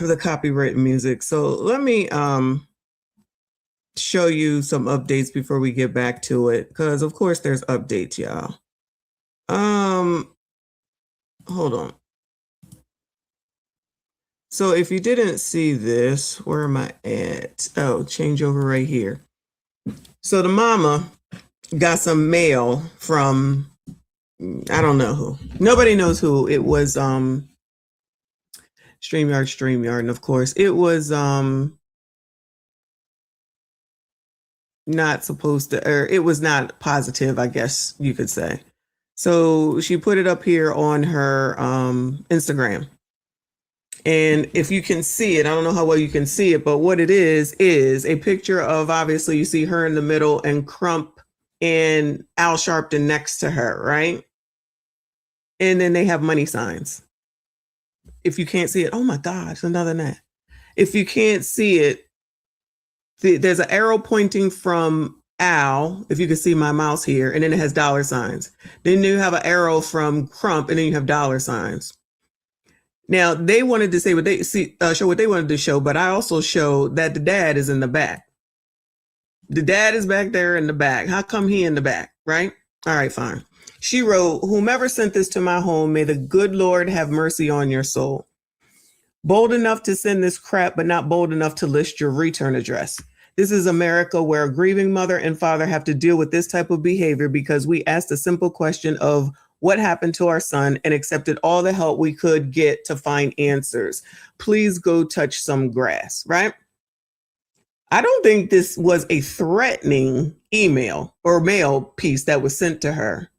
the copyright music. So let me show you some updates before we get back to it, because of course there's updates, y'all. Hold on. So if you didn't see this, where am I at? Oh, change over right here. So the mama got some mail from, I don't know who. Nobody knows who. It was StreamYard, and of course it was not supposed to, or it was not positive, I guess you could say. So she put it up here on her Instagram. And if you can see it, I don't know how well you can see it, but what it is a picture of, obviously you see her in the middle and Crump and Al Sharpton next to her, right? And then they have money signs. If you can't see it, oh my gosh, another net. If you can't see it, there's an arrow pointing from Al, if you can see my mouse here, and then it has dollar signs. Then you have an arrow from Crump, and then you have dollar signs. Now, they wanted to say what they show what they wanted to show, but I also showed that the dad is in the back. The dad is back there in the back. How come he in the back, right? All right, fine. She wrote, "Whomever sent this to my home, may the good Lord have mercy on your soul. Bold enough to send this crap, but not bold enough to list your return address. This is America, where a grieving mother and father have to deal with this type of behavior because we asked a simple question of what happened to our son and accepted all the help we could get to find answers. Please go touch some grass," right? I don't think this was a threatening email or mail piece that was sent to her.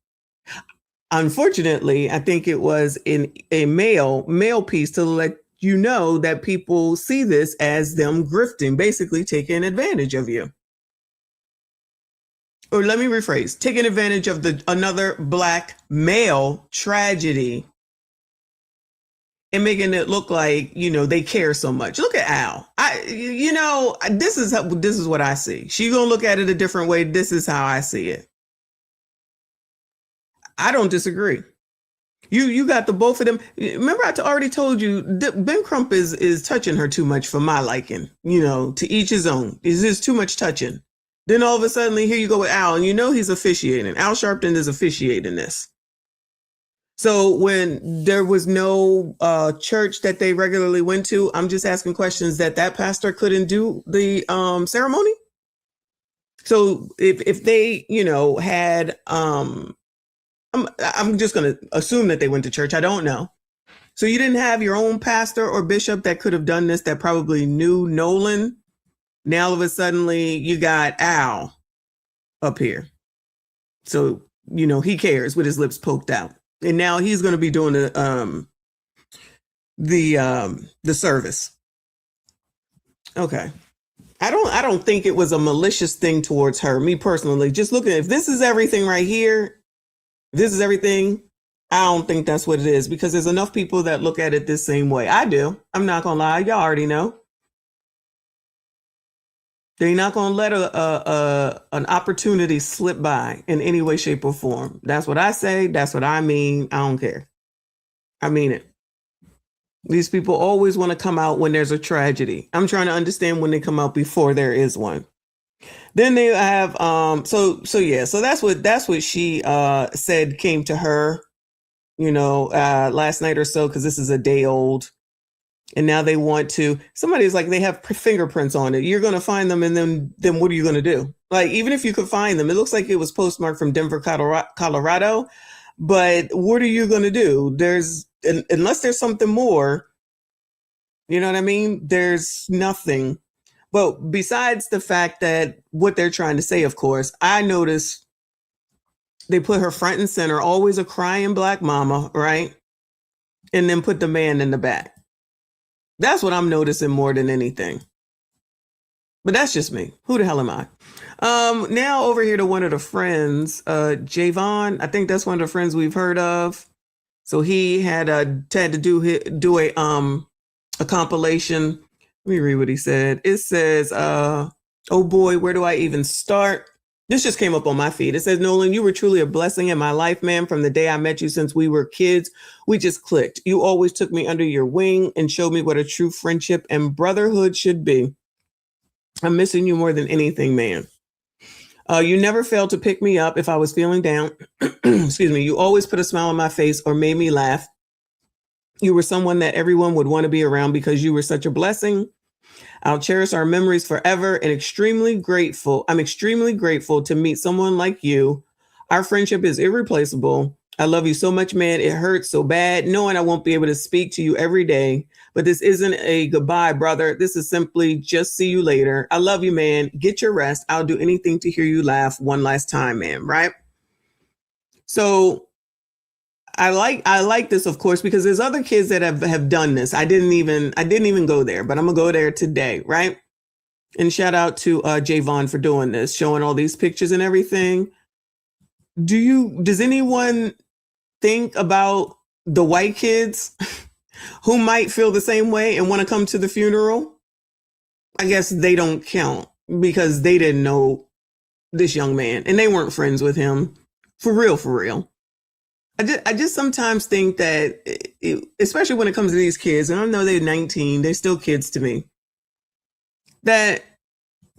Unfortunately, I think it was in a mail piece to let you know that people see this as them grifting, basically taking advantage of you. Or let me rephrase, taking advantage of another Black male tragedy and making it look like, they care so much. Look at Al. This is what I see. She's gonna look at it a different way. This is how I see it. I don't disagree. You got the both of them. Remember, I already told you Ben Crump is touching her too much for my liking. To each his own. Is this too much touching? Then all of a sudden, here you go with Al, and he's officiating. Al Sharpton is officiating this. So when there was no church that they regularly went to, I'm just asking questions that pastor couldn't do the ceremony. So if they, had, I'm just going to assume that they went to church. I don't know. So you didn't have your own pastor or bishop that could have done this, that probably knew Nolan. Now all of a sudden you got Al up here. So, he cares with his lips poked out. And now he's going to be doing the service. Okay. I don't think it was a malicious thing towards her. Me personally, just looking, if this is everything right here, this is everything, I don't think that's what it is, because there's enough people that look at it the same way. I do. I'm not going to lie. Y'all already know. They're not going to let an opportunity slip by in any way, shape, or form. That's what I say. That's what I mean. I don't care. I mean it. These people always want to come out when there's a tragedy. I'm trying to understand when they come out before there is one. Then they have so that's what she said came to her, last night or so, because this is a day old. And now they want to, somebody's like, they have fingerprints on it. You're going to find them. And then what are you going to do? Like, even if you could find them, it looks like it was postmarked from Denver, Colorado. But what are you going to do? Unless there's something more, you know what I mean? There's nothing. But besides the fact that what they're trying to say, of course, I noticed they put her front and center, always a crying Black mama, right? And then put the man in the back. That's what I'm noticing more than anything. But that's just me. Who the hell am I? Now over here to one of the friends, Javon. I think that's one of the friends we've heard of. So he had to do a compilation. Let me read what he said. It says, "Oh boy, where do I even start?" This just came up on my feed. It says, Nolan, you were truly a blessing in my life, man. From the day I met you since we were kids, we just clicked. You always took me under your wing and showed me what a true friendship and brotherhood should be. I'm missing you more than anything, man. You never failed to pick me up if I was feeling down. Excuse me. You always put a smile on my face or made me laugh. You were someone that everyone would want to be around because you were such a blessing. I'll cherish our memories forever and extremely grateful. I'm extremely grateful to meet someone like you. Our friendship is irreplaceable. I love you so much, man. It hurts so bad knowing I won't be able to speak to you every day. But this isn't a goodbye, brother. This is simply just see you later. I love you, man. Get your rest. I'll do anything to hear you laugh one last time, man. Right? So I like this, of course, because there's other kids that have done this. I didn't even go there, but I'm gonna go there today, right? And shout out to Javon for doing this, showing all these pictures and everything. Does anyone think about the white kids who might feel the same way and want to come to the funeral? I guess they don't count because they didn't know this young man and they weren't friends with him. For real, for real. I just sometimes think that, especially when it comes to these kids, and I know they're 19, they're still kids to me, that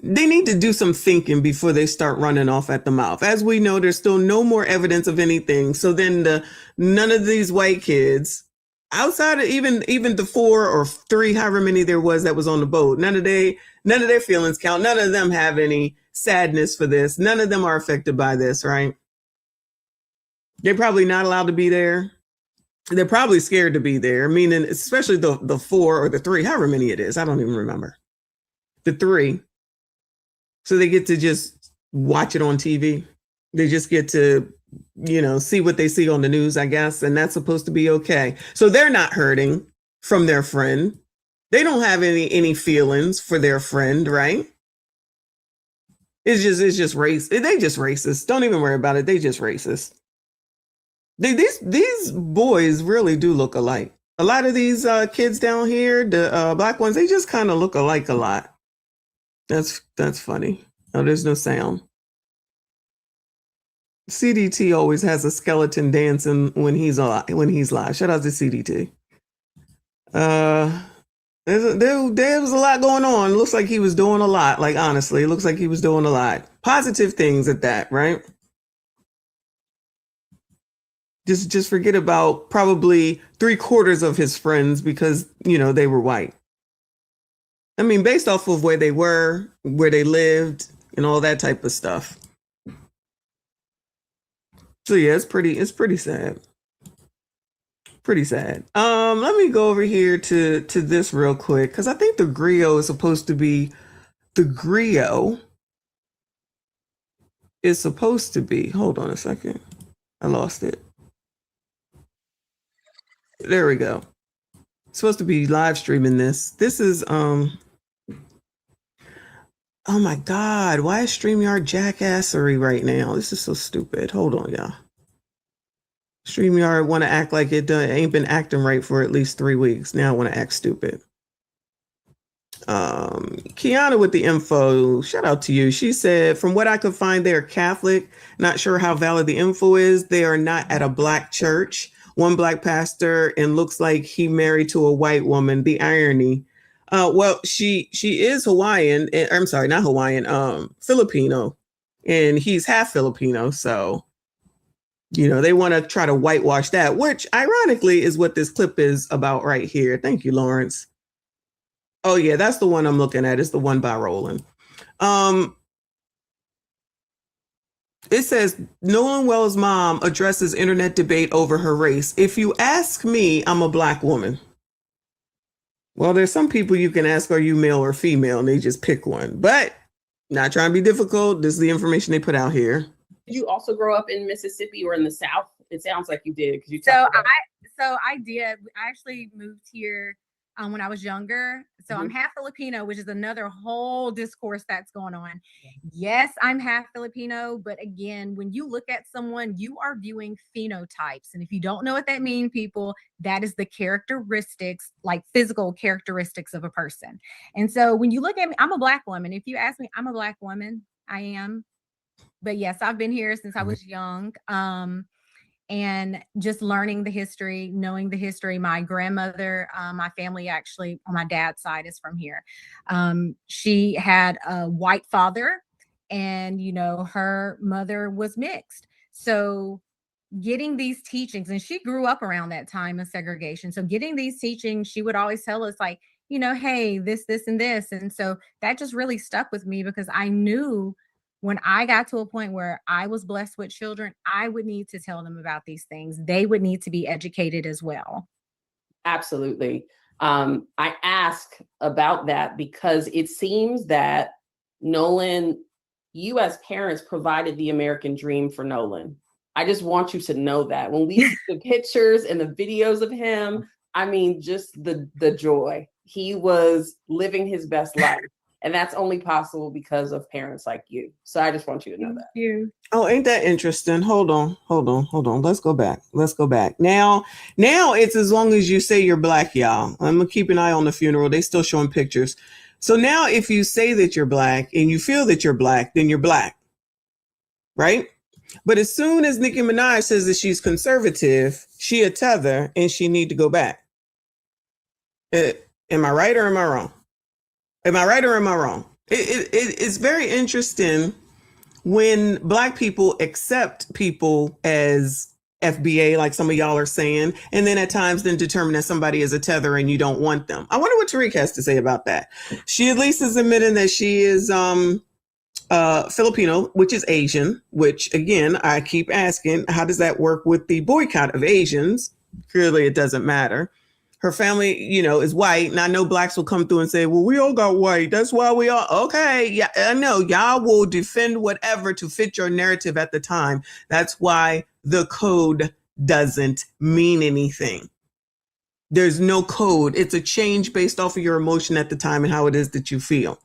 they need to do some thinking before they start running off at the mouth. As we know, there's still no more evidence of anything. So then none of these white kids, outside of even the 4 or 3, however many there was that was on the boat, none of their feelings count. None of them have any sadness for this. None of them are affected by this, right? They're probably not allowed to be there. They're probably scared to be there, meaning especially the 4 or the 3, however many it is. I don't even remember. The 3. So they get to just watch it on TV. They just get to, see what they see on the news, I guess. And that's supposed to be okay. So they're not hurting from their friend. They don't have any feelings for their friend, right? It's just race. They just racist. Don't even worry about it. They just racist. These boys really do look alike. A lot of these kids down here, the black ones, they just kind of look alike a lot. That's funny. Oh, there's no sound. CDT always has a skeleton dancing when he's live. Shout out to CDT. There was a lot going on. Looks like he was doing a lot. Like, honestly, it looks like he was doing a lot. Positive things at that, right? Just forget about probably 3/4 of his friends because, they were white. I mean, based off of where they were, where they lived, and all that type of stuff. So yeah, it's pretty sad. Pretty sad. Let me go over here to this real quick because I think the griot is supposed to be hold on a second. I lost it. There we go. Supposed to be live streaming this. This is oh my god, why is StreamYard jackassery right now? This is so stupid. Hold on, y'all. StreamYard want to act like it ain't been acting right for at least 3 weeks. Now I want to act stupid. Kiana with the info, shout out to you. She said, from what I could find, they're Catholic. Not sure how valid the info is. They are not at a black church. One black pastor and looks like he married to a white woman. The irony. Well, she is Hawaiian. I'm sorry, not Hawaiian. Filipino, and he's half Filipino. So, they want to try to whitewash that, which ironically is what this clip is about right here. Thank you, Lawrence. Oh yeah, that's the one I'm looking at. It's the one by Roland. It says Nolan Wells' mom addresses internet debate over her race. If you ask me, I'm a black woman. Well, there's some people you can ask, are you male or female? And they just pick one. But not trying to be difficult. This is the information they put out here. Did you also grow up in Mississippi or in the South? It sounds like you did. So I did. I actually moved here when I was younger. So I'm half Filipino, which is another whole discourse that's going on. Yes, I'm half Filipino, but again, when you look at someone, you are viewing phenotypes. And if you don't know what that means, people, that is the characteristics, like physical characteristics of a person. And so when you look at me, I'm a black woman. If you ask me, I'm a black woman. I am. but yes, I've been here since I was young. And just learning the history, knowing the history. My grandmother, my family actually on my dad's side is from here. She had a white father, and her mother was mixed. So getting these teachings, and she grew up around that time of segregation. So getting these teachings, she would always tell us like, hey, this, and this. And so that just really stuck with me, because I knew when I got to a point where I was blessed with children, I would need to tell them about these things. They would need to be educated as well. Absolutely. I ask about that because it seems that Nolan, you as parents provided the American dream for Nolan. I just want you to know that when we see the pictures and the videos of him, I mean, just the joy. He was living his best life. And that's only possible because of parents like you. So I just want you to know that. Thank you. Oh, ain't that interesting? Hold on. Let's go back. Now it's as long as you say you're black, y'all. I'm gonna keep an eye on the funeral. They still showing pictures. So now if you say that you're black and you feel that you're black, then you're black. Right? But as soon as Nicki Minaj says that she's conservative, she a tether and she need to go back. Am I right or am I wrong? It's very interesting when black people accept people as FBA, like some of y'all are saying, and then at times then determine that somebody is a tether and you don't want them. I wonder what Tariq has to say about that. She at least is admitting that she is Filipino, which is Asian, which again, I keep asking, how does that work with the boycott of Asians? Clearly it doesn't matter. Her family, is white. And I know blacks will come through and say, well, we all got white. That's why we all. Okay. Yeah, I know y'all will defend whatever to fit your narrative at the time. That's why the code doesn't mean anything. There's no code. It's a change based off of your emotion at the time and how it is that you feel.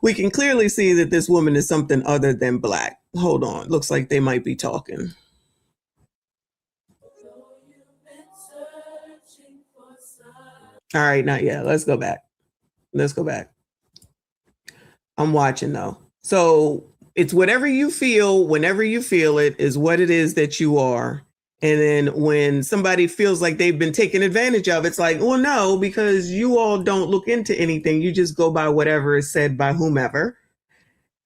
We can clearly see that this woman is something other than black. Hold on. Looks like they might be talking. All right, not yet. Let's go back. I'm watching though. So it's whatever you feel, whenever you feel it, is what it is that you are. And then when somebody feels like they've been taken advantage of, it's like, well, no, because you all don't look into anything. You just go by whatever is said by whomever.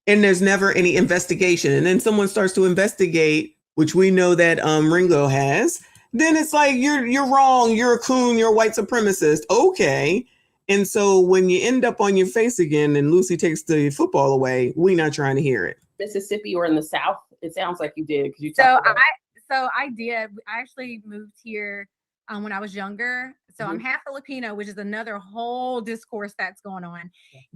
And there's never any investigation. And then someone starts to investigate, which we know that Ringo has. Then it's like, you're wrong. You're a coon. You're a white supremacist. Okay. And so when you end up on your face again and Lucy takes the football away, we're not trying to hear it. Mississippi or in the South? It sounds like you did. So I did. I actually moved here when I was younger. So I'm half Filipino, which is another whole discourse that's going on.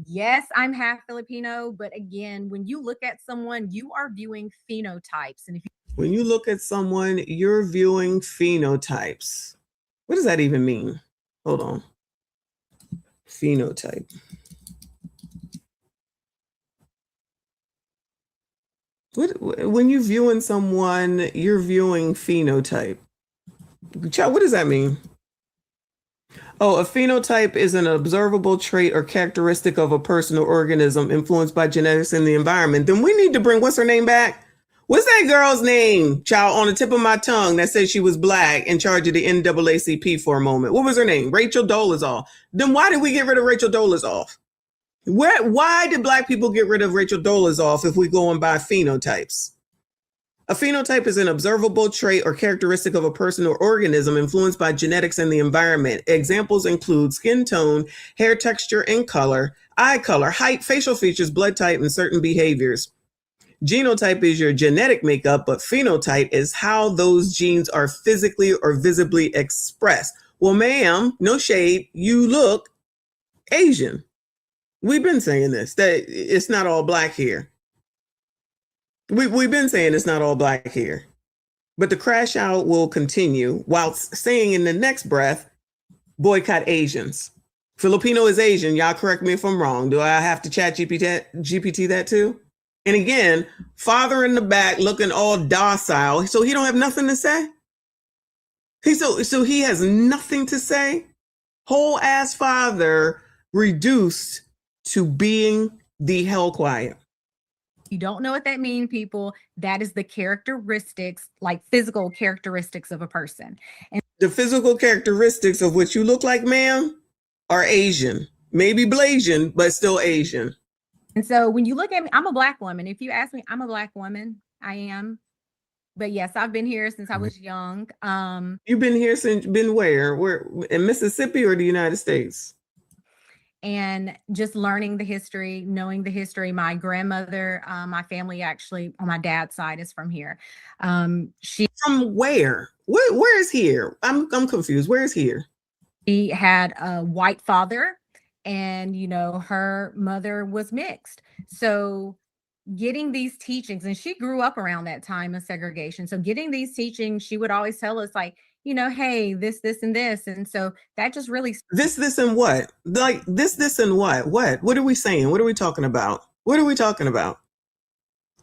Yes, I'm half Filipino. But again, when you look at someone, you are viewing phenotypes. And when you look at someone, you're viewing phenotypes. What does that even mean? Hold on. Phenotype. When you're viewing someone, you're viewing phenotype. Child, what does that mean? Oh, a phenotype is an observable trait or characteristic of a person or organism influenced by genetics and the environment. Then we need to bring, what's her name back? What's that girl's name, child, on the tip of my tongue that said she was black in charge of the NAACP for a moment? What was her name? Rachel Dolezal. Then why did we get rid of Rachel Dolezal? Why did black people get rid of Rachel Dolezal if we go on by phenotypes? A phenotype is an observable trait or characteristic of a person or organism influenced by genetics and the environment. Examples include skin tone, hair texture and color, eye color, height, facial features, blood type, and certain behaviors. Genotype is your genetic makeup, but phenotype is how those genes are physically or visibly expressed. Well, ma'am, no shade, you look Asian. We've been saying this, that it's not all black here. We've been saying it's not all black here. But the crash out will continue while saying in the next breath, boycott Asians. Filipino is Asian. Y'all correct me if I'm wrong. Do I have to chat GPT that too? And again, father in the back looking all docile. So he don't have nothing to say? So he has nothing to say? Whole ass father reduced to being the hell quiet. you don't know what that means, people, that is the characteristics, like physical characteristics of a person. And The physical characteristics of what you look like, ma'am, are Asian. Maybe Blasian, but still Asian. so when you look at me, I'm a Black woman. If you ask me, I'm a Black woman. I am. But yes, I've been here since I was young. You've been here since, been where? Where, in Mississippi or the United States? And just learning the history, knowing the history. My grandmother, my family actually on my dad's side is from here. She From where? Where is here? I'm confused. Where is here? She had a white father, and her mother was mixed. So getting these teachings, and she grew up around that time of segregation. So getting these teachings, she would always tell us, like, hey, this, and this. And so that just really This, and what? Like this, and what? What are we saying? What are we talking about? What are we talking about?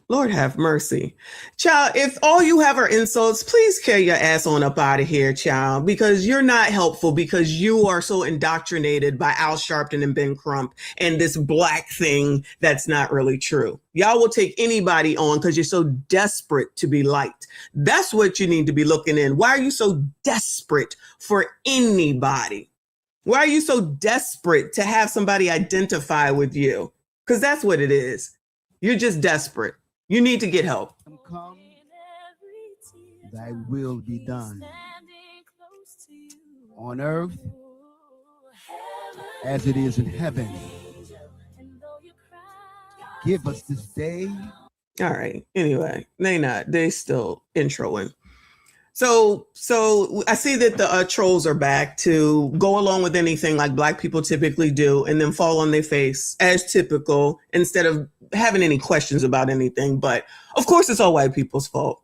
Lord have mercy. Child, if all you have are insults, please carry your ass on up out of here, child, because you're not helpful, because you are so indoctrinated by Al Sharpton and Ben Crump and this black thing that's not really true. Y'all will take anybody on because you're so desperate to be liked. That's what you need to be looking in. Why are you so desperate for anybody? Why are you so desperate to have somebody identify with you? Because that's what it is. You're just desperate. You need to get help. Come, thy will be done on earth as it is in heaven. Give us this day. All right. Anyway, they still introing. So I see that the trolls are back to go along with anything like black people typically do and then fall on their face as typical instead of having any questions about anything. But of course, it's all white people's fault.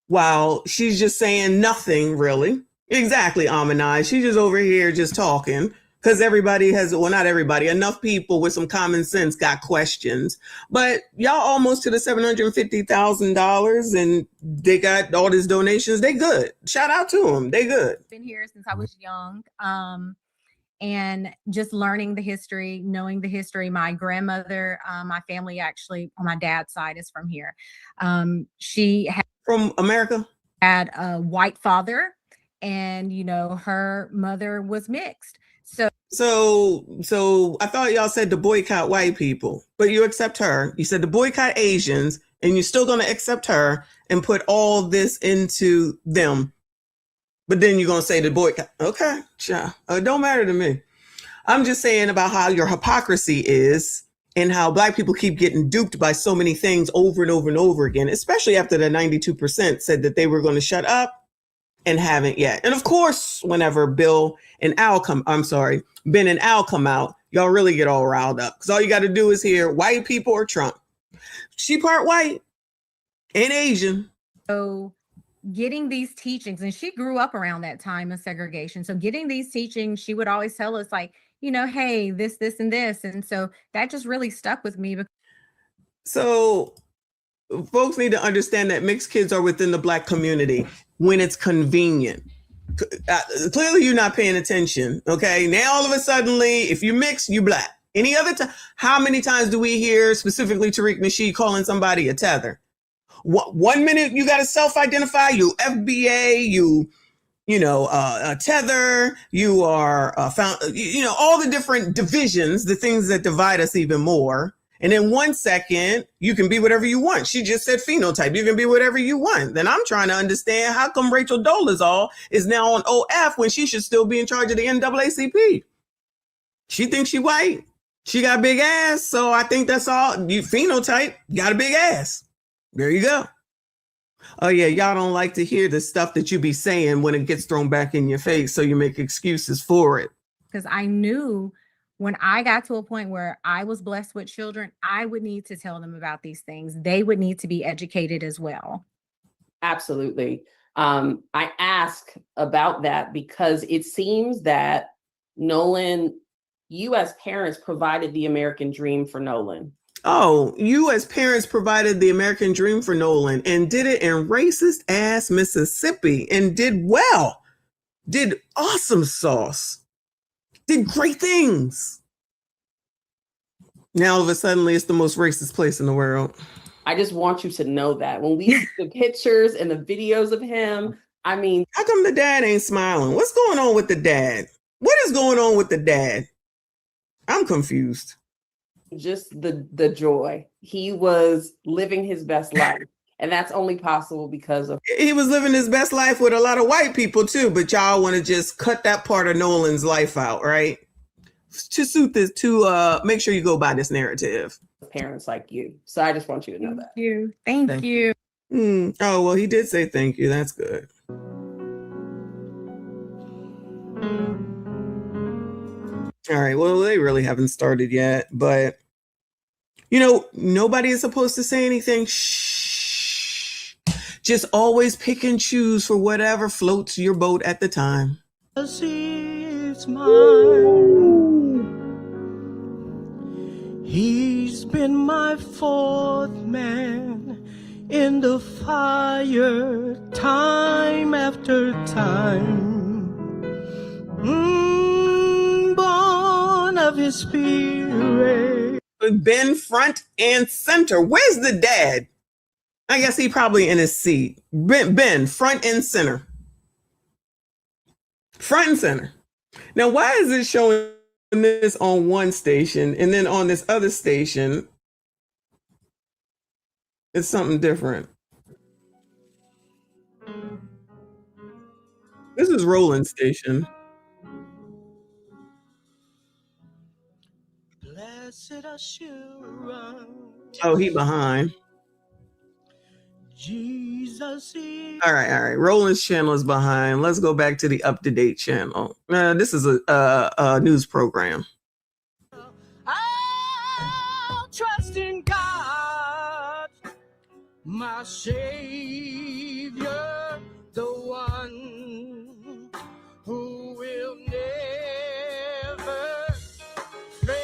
While she's just saying nothing really. Exactly, Amanai. She's just over here just talking because everybody has, well, not everybody, enough people with some common sense got questions. But y'all almost to the $750,000 and they got all these donations. They good. Shout out to them. They good. been here since I was young. And just learning the history, knowing the history. My grandmother, my family actually on my dad's side is from here. She From America? Had a white father, and her mother was mixed. So I thought y'all said to boycott white people, but you accept her. You said to boycott Asians, and you're still going to accept her and put all this into them. But then you're going to say to boycott. Okay, sure. It don't matter to me. I'm just saying about how your hypocrisy is and how black people keep getting duped by so many things over and over and over again, especially after the 92% said that they were going to shut up and haven't yet. And of course, whenever Ben and Al come out, y'all really get all riled up because all you got to do is hear white people or Trump. She part white and Asian. So getting these teachings, and she grew up around that time of segregation. So getting these teachings, she would always tell us, like, hey, this, and this. And so that just really stuck with me. So folks need to understand that mixed kids are within the black community when it's convenient. Clearly you're not paying attention. Okay. Now all of a suddenly, if you mix, you black. Any other time, how many times do we hear specifically Tariq Nasheed calling somebody a tether? 1 minute you got to self-identify, you FBA, a tether, you are found, all the different divisions, the things that divide us even more. And in 1 second, you can be whatever you want. She just said phenotype. You can be whatever you want. Then I'm trying to understand how come Rachel Dolezal is now on OF when she should still be in charge of the NAACP. She thinks she white. She got a big ass. So I think that's all. You phenotype, got a big ass. There you go. Oh, yeah. Y'all don't like to hear the stuff that you be saying when it gets thrown back in your face. So you make excuses for it. Because I knew when I got to a point where I was blessed with children, I would need to tell them about these things. They would need to be educated as well. Absolutely. I ask about that because it seems that Nolan, you as parents provided the American dream for Nolan. Oh, you as parents provided the American dream for Nolan and did it in racist ass Mississippi and did well, did awesome sauce, did great things. Now all of a sudden it's the most racist place in the world. I just want you to know that when we see the pictures and the videos of him, I mean, how come the dad ain't smiling? What's going on with the dad? What is going on with the dad? I'm confused. just the joy. He was living his best life. And that's only possible because of He was living his best life with a lot of white people too, but y'all want to just cut that part of Nolan's life out, right? To suit this, to make sure you go by this narrative. parents like you. So I just want you to know that. Thank you. Oh, well, he did say thank you. That's good. All right. Well, they really haven't started yet, but nobody is supposed to say anything. Shh. Just always pick and choose for whatever floats your boat at the time. It's mine. He's been my fourth man in the fire, time after time. Born of his spirit. Been front and center. Where's the dad? I guess he probably in his seat. Ben, front and center. Front and center. Now, why is it showing this on one station and then on this other station it's something different? This is Roland's station. Blessed assurance. Oh, he behind. Jesus is. All right. Roland's channel is behind. Let's go back to the up-to-date channel. This is a news program. I'll trust in God, my Savior, the one who will never fail.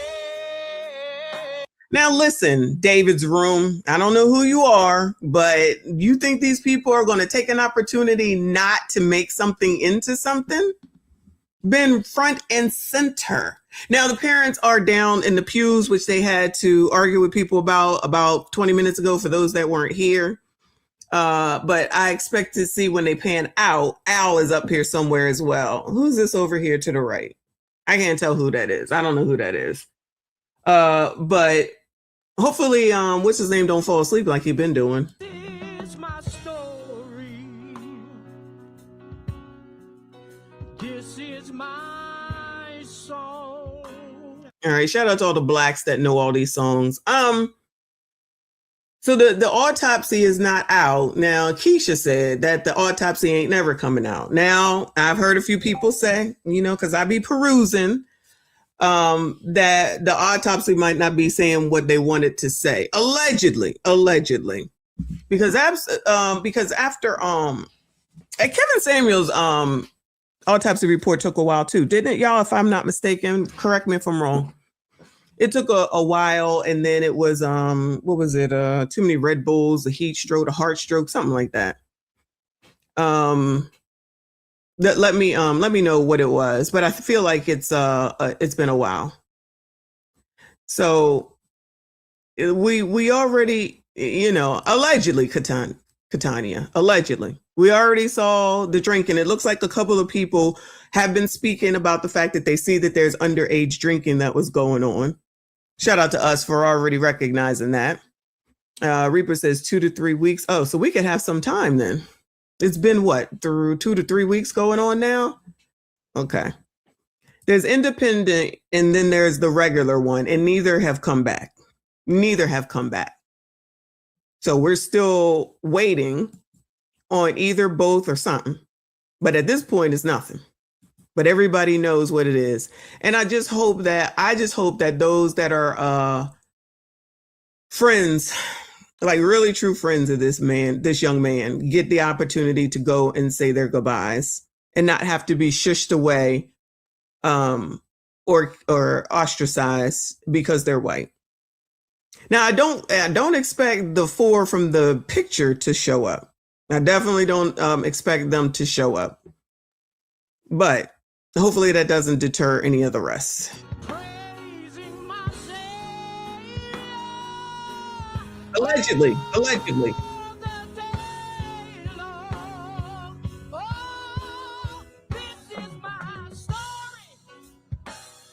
Now listen, David's room. I don't know who you are, but you think these people are going to take an opportunity not to make something into something? Been front and center. Now the parents are down in the pews, which they had to argue with people about 20 minutes ago for those that weren't here. But I expect to see when they pan out, Al is up here somewhere as well. Who's this over here to the right? I can't tell who that is. I don't know who that is. But hopefully, what's his name don't fall asleep like he's been doing. This is my story. This is my song. All right, shout out to all the blacks that know all these songs. So the autopsy is not out. Now, Keisha said that the autopsy ain't never coming out. Now, I've heard a few people say, because I be perusing, that the autopsy might not be saying what they wanted to say. Allegedly. Because after Kevin Samuel's autopsy report took a while too, didn't it, y'all? If I'm not mistaken, correct me if I'm wrong. It took a while, and then it was what was it? Too many Red Bulls, a heat stroke, a heart stroke, something like that. Let me know what it was, but I feel like it's been a while. So we already, allegedly, Catania, allegedly, we already saw the drinking. It looks like a couple of people have been speaking about the fact that they see that there's underage drinking that was going on. Shout out to us for already recognizing that. Reaper says 2 to 3 weeks. Oh, so we could have some time then. It's been through 2 to 3 weeks going on now? Okay. There's independent and then there's the regular one, and neither have come back. So we're still waiting on either, both, or something. But at this point, it's nothing. But everybody knows what it is. And I just hope that those that are friends, like really true friends of this young man, get the opportunity to go and say their goodbyes and not have to be shushed away or ostracized because they're white. Now, I don't expect the 4 from the picture to show up. I definitely don't expect them to show up. But hopefully that doesn't deter any of the rest. Praising my Savior, Allegedly. Allegedly. all the day long. Oh, this is my story.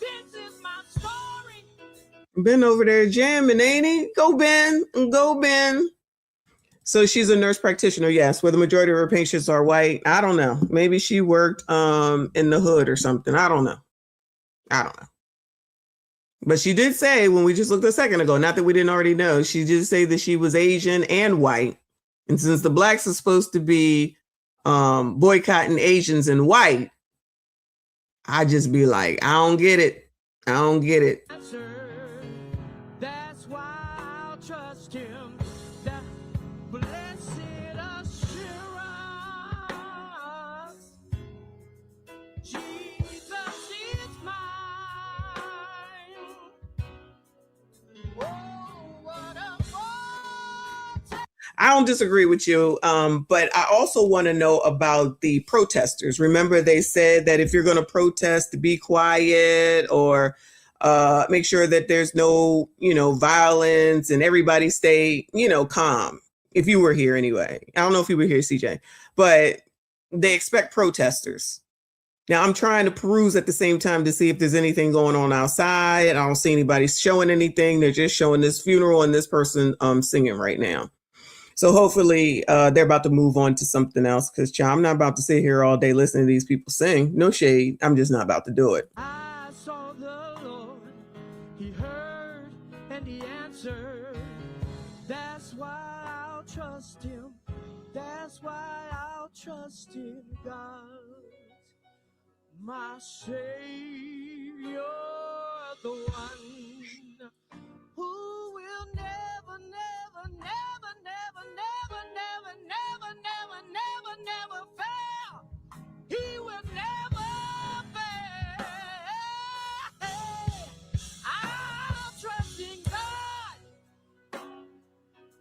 This is my story. Ben over there jamming, ain't he? Go Ben. Go Ben. So she's a nurse practitioner, yes, where the majority of her patients are white. I don't know. Maybe she worked in the hood or something. I don't know. But she did say, when we just looked a second ago, not that we didn't already know, she did say that she was Asian and white. And since the blacks are supposed to be boycotting Asians and white, I just be like, I don't get it. I don't get it. That's why I'll trust him. That blessed assurance. Jesus is mine. Oh, what a foretaste. I don't disagree with you, but I also want to know about the protesters. Remember, they said that if you're going to protest, be quiet or make sure that there's no, violence and everybody stay, calm. If you were here anyway. I don't know if you were here, CJ, but they expect protesters. Now, I'm trying to peruse at the same time to see if there's anything going on outside. I don't see anybody showing anything. They're just showing this funeral and this person singing right now. So hopefully they're about to move on to something else because I'm not about to sit here all day listening to these people sing. No shade. I'm just not about to do it. I saw the Lord, he heard and he answered. That's why I'll trust him. That's why I'll trust in God, my Savior, the one who will never, never, never, never, never, never, never, never, never, never fail. He will never fail. I'll trust in God,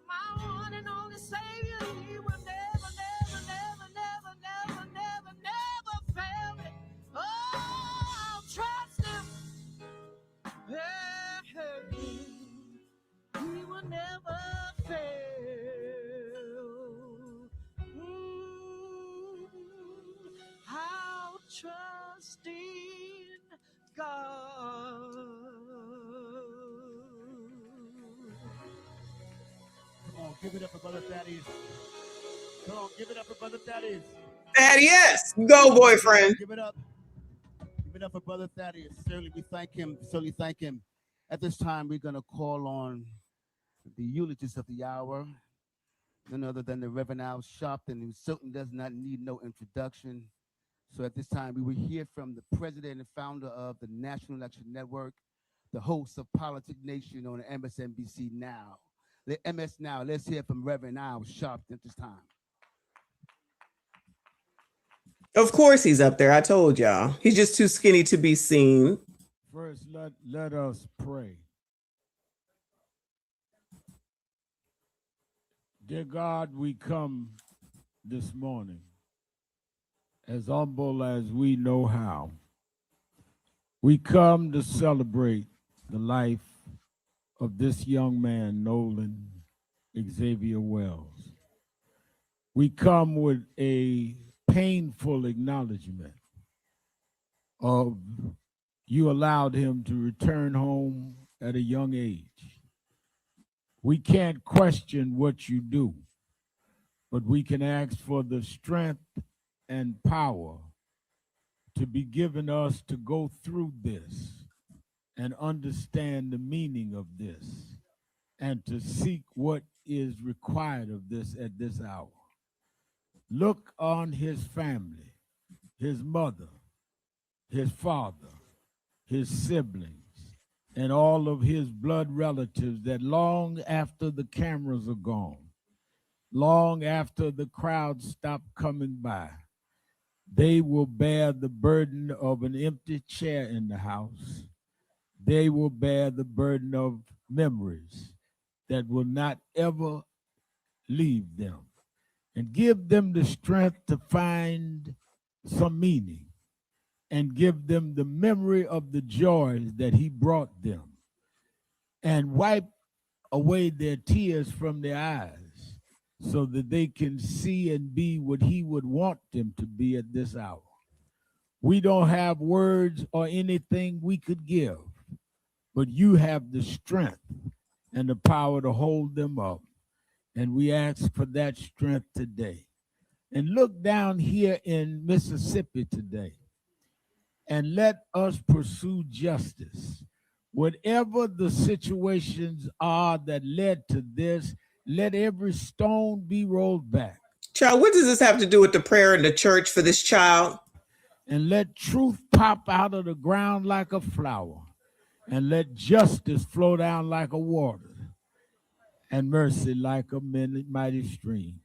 my one and only Savior. He will never, never, never, never, never, never, never fail me. Oh, I'll trust him. He will never fail. I'll trust in God. Come on, give it up for Brother Thaddeus. Come on, give it up for Brother Thaddeus. Thaddeus, go boyfriend. Give it up. Give it up for Brother Thaddeus. Certainly we thank him. Certainly thank him. At this time, we're going to call on the eulogist of the hour, none other than the Reverend Al Sharpton, who certainly does not need no introduction. So at this time, we will hear from the president and founder of the National Election Network, the host of Politic Nation on MSNBC Now. The MS Now. Let's hear from Reverend Al Sharpton at this time. Of course he's up there. I told y'all. He's just too skinny to be seen. First, let us pray. Dear God, we come this morning as humble as we know how. We come to celebrate the life of this young man, Nolan Xavier Wells. We come with a painful acknowledgement of you allowed him to return home at a young age. We can't question what you do, but we can ask for the strength and power to be given us to go through this and understand the meaning of this and to seek what is required of this at this hour. Look on his family, his mother, his father, his siblings, and all of his blood relatives that long after the cameras are gone, long after the crowd stop coming by, they will bear the burden of an empty chair in the house. They will bear the burden of memories that will not ever leave them, and give them the strength to find some meaning and give them the memory of the joys that he brought them and wipe away their tears from their eyes so that they can see and be what he would want them to be at this hour. We don't have words or anything we could give, but you have the strength and the power to hold them up. And we ask for that strength today. And look down here in Mississippi today and let us pursue justice. Whatever the situations are that led to this, let every stone be rolled back. Child, what does this have to do with the prayer in the church for this child? And let truth pop out of the ground like a flower. And let justice flow down like a water. And mercy like a mighty stream.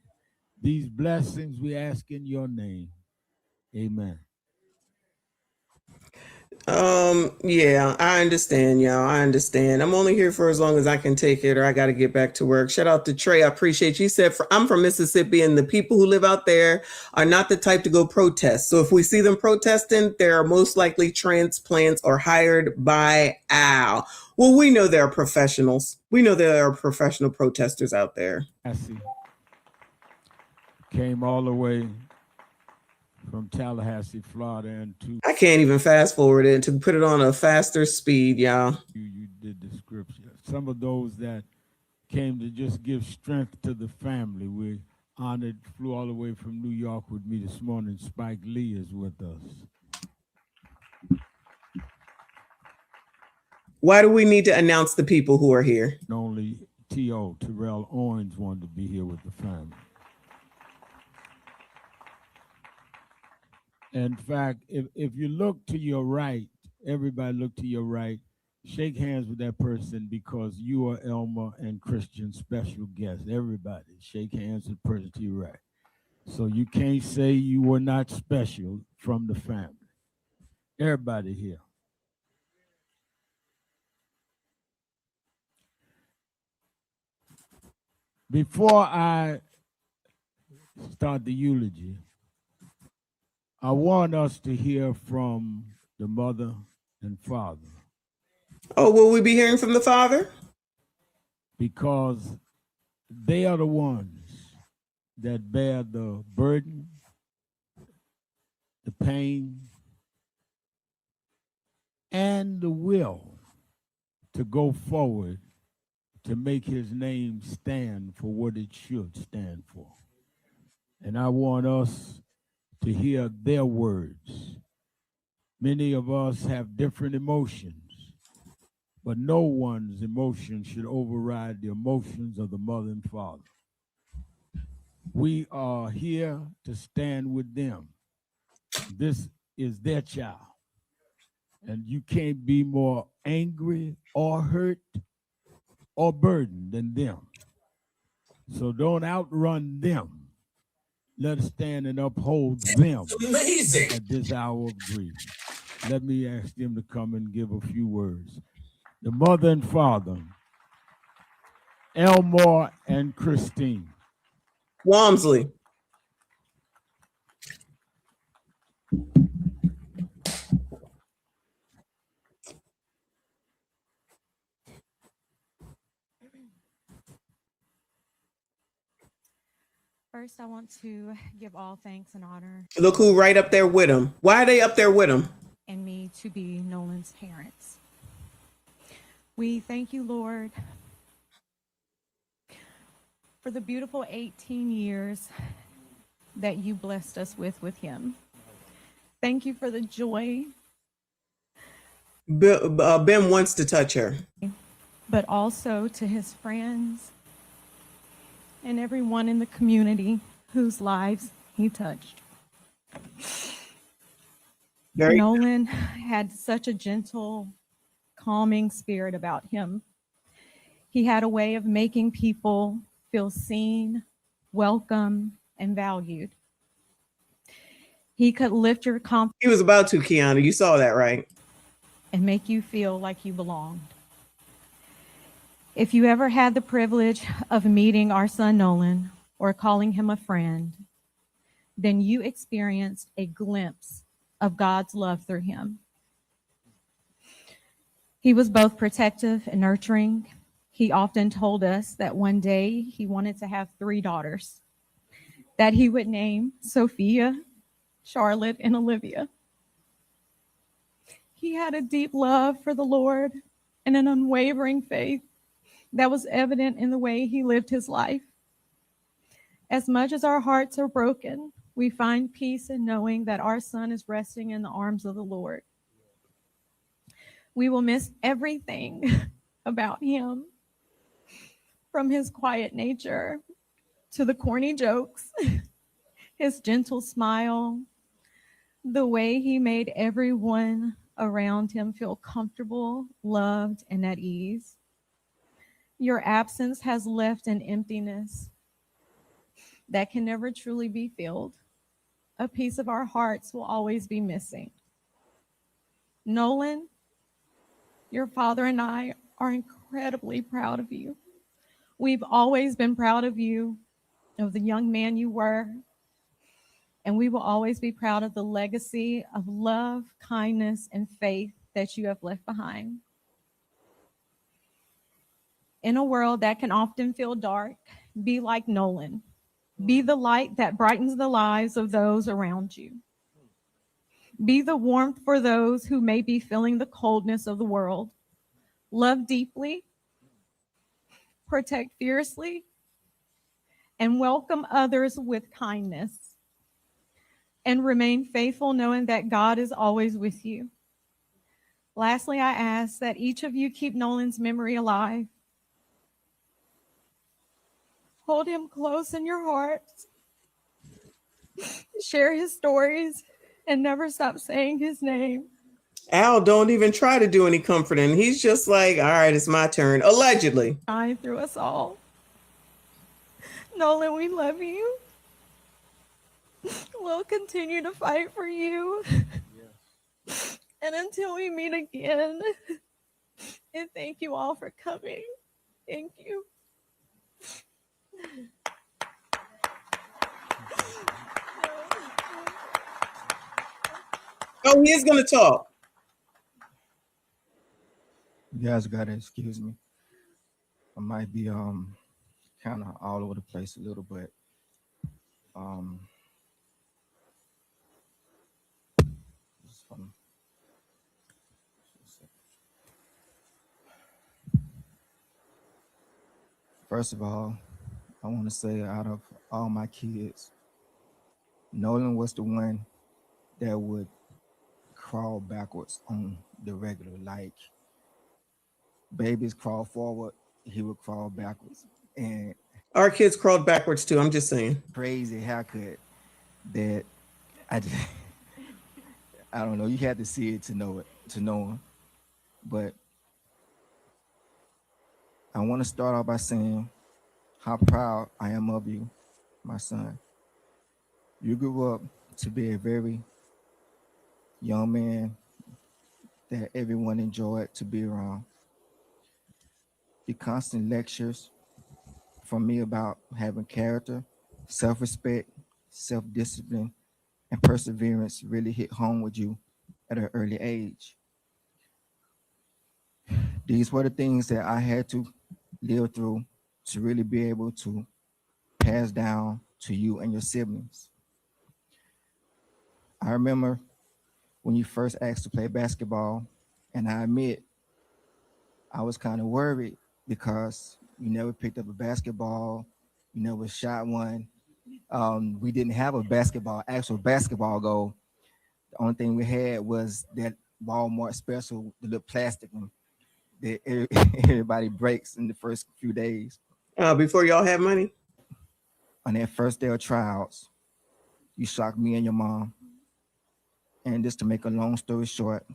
These blessings we ask in your name. Amen. Yeah, I understand, y'all. I understand. I'm only here for as long as I can take it, or I got to get back to work. Shout out to Trey. I appreciate you. He said, I'm from Mississippi, and the people who live out there are not the type to go protest. So if we see them protesting, they're most likely transplants or hired by Al. Well, we know there are professionals. We know there are professional protesters out there. I see. Came all the way from Tallahassee, Florida, and to I can't even fast forward it to put it on a faster speed, y'all. you did the scripture. Some of those that came to just give strength to the family. We honored, flew all the way from New York with me this morning. Spike Lee is with us. Why do we need to announce the people who are here? And only T.O. Terrell Owens wanted to be here with the family. In fact, if you look to your right, everybody look to your right, shake hands with that person because you are Elmer and Christian special guests. Everybody, shake hands with the person to your right. So you can't say you were not special from the family. Everybody here. Before I start the eulogy, I want us to hear from the mother and father. Oh, will we be hearing from the father? Because they are the ones that bear the burden, the pain, and the will to go forward to make his name stand for what it should stand for. And I want us to hear their words. Many of us have different emotions, but no one's emotion should override the emotions of the mother and father. We are here to stand with them. This is their child. And you can't be more angry or hurt or burdened than them. So don't outrun them. Let us stand and uphold them at this hour of grief. Let me ask them to come and give a few words. The mother and father, Elmore and Christine. Walmsley. First, I want to give all thanks and honor Look who right up there with him. Why are they up there with him? and me to be Nolan's parents. We thank you, Lord, for the beautiful 18 years that you blessed us with him. Thank you for the joy, Ben wants to touch her. but also to his friends and everyone in the community whose lives he touched. Nolan had such a gentle, calming spirit about him. He had a way of making people feel seen, welcome, and valued. He could lift your confidence. He was about to, Kiana. You saw that, right? And make you feel like you belonged. If you ever had the privilege of meeting our son Nolan or calling him a friend, then you experienced a glimpse of God's love through him. He was both protective and nurturing. He often told us that one day he wanted to have 3 daughters that he would name Sophia, Charlotte, and Olivia. He had a deep love for the Lord and an unwavering faith that was evident in the way he lived his life. As much as our hearts are broken, we find peace in knowing that our son is resting in the arms of the Lord. We will miss everything about him, from his quiet nature to the corny jokes, his gentle smile, the way he made everyone around him feel comfortable, loved, and at ease. Your absence has left an emptiness that can never truly be filled. A piece of our hearts will always be missing. Nolan, your father and I are incredibly proud of you. We've always been proud of you, of the young man you were, and we will always be proud of the legacy of love, kindness, and faith that you have left behind. In a world that can often feel dark, be like Nolan. Be the light that brightens the lives of those around you. Be the warmth for those who may be feeling the coldness of the world. Love deeply, protect fiercely, and welcome others with kindness. And remain faithful knowing that God is always with you. Lastly, I ask that each of you keep Nolan's memory alive. Hold him close in your hearts. Share his stories and never stop saying his name. Al don't even try to do any comforting. He's just like, all right, it's my turn. Allegedly. Shine through us all. Nolan, we love you. We'll continue to fight for you. Yes. And until we meet again, and thank you all for coming. Thank you. Oh, he is going to talk. You guys gotta excuse me. I might be kind of all over the place a little bit. Just from- First of all, I want to say out of all my kids, Nolan was the one that would crawl backwards on the regular. Like babies crawl forward, he would crawl backwards. And Our kids crawled backwards too. I'm just saying. crazy haircut that I just, I don't know. You had to see it to know him. But I want to start off by saying how proud I am of you, my son. You grew up to be a very young man that everyone enjoyed to be around. The constant lectures from me about having character, self-respect, self-discipline, and perseverance really hit home with you at an early age. These were the things that I had to live through to really be able to pass down to you and your siblings. I remember when you first asked to play basketball, and I admit I was kind of worried because you never picked up a basketball, you never shot one. We didn't have a actual basketball goal. The only thing we had was that Walmart special, the little plastic one that everybody breaks in the first few days. Before y'all have money. On that first day of tryouts, you shocked me and your mom. And just to make a long story short,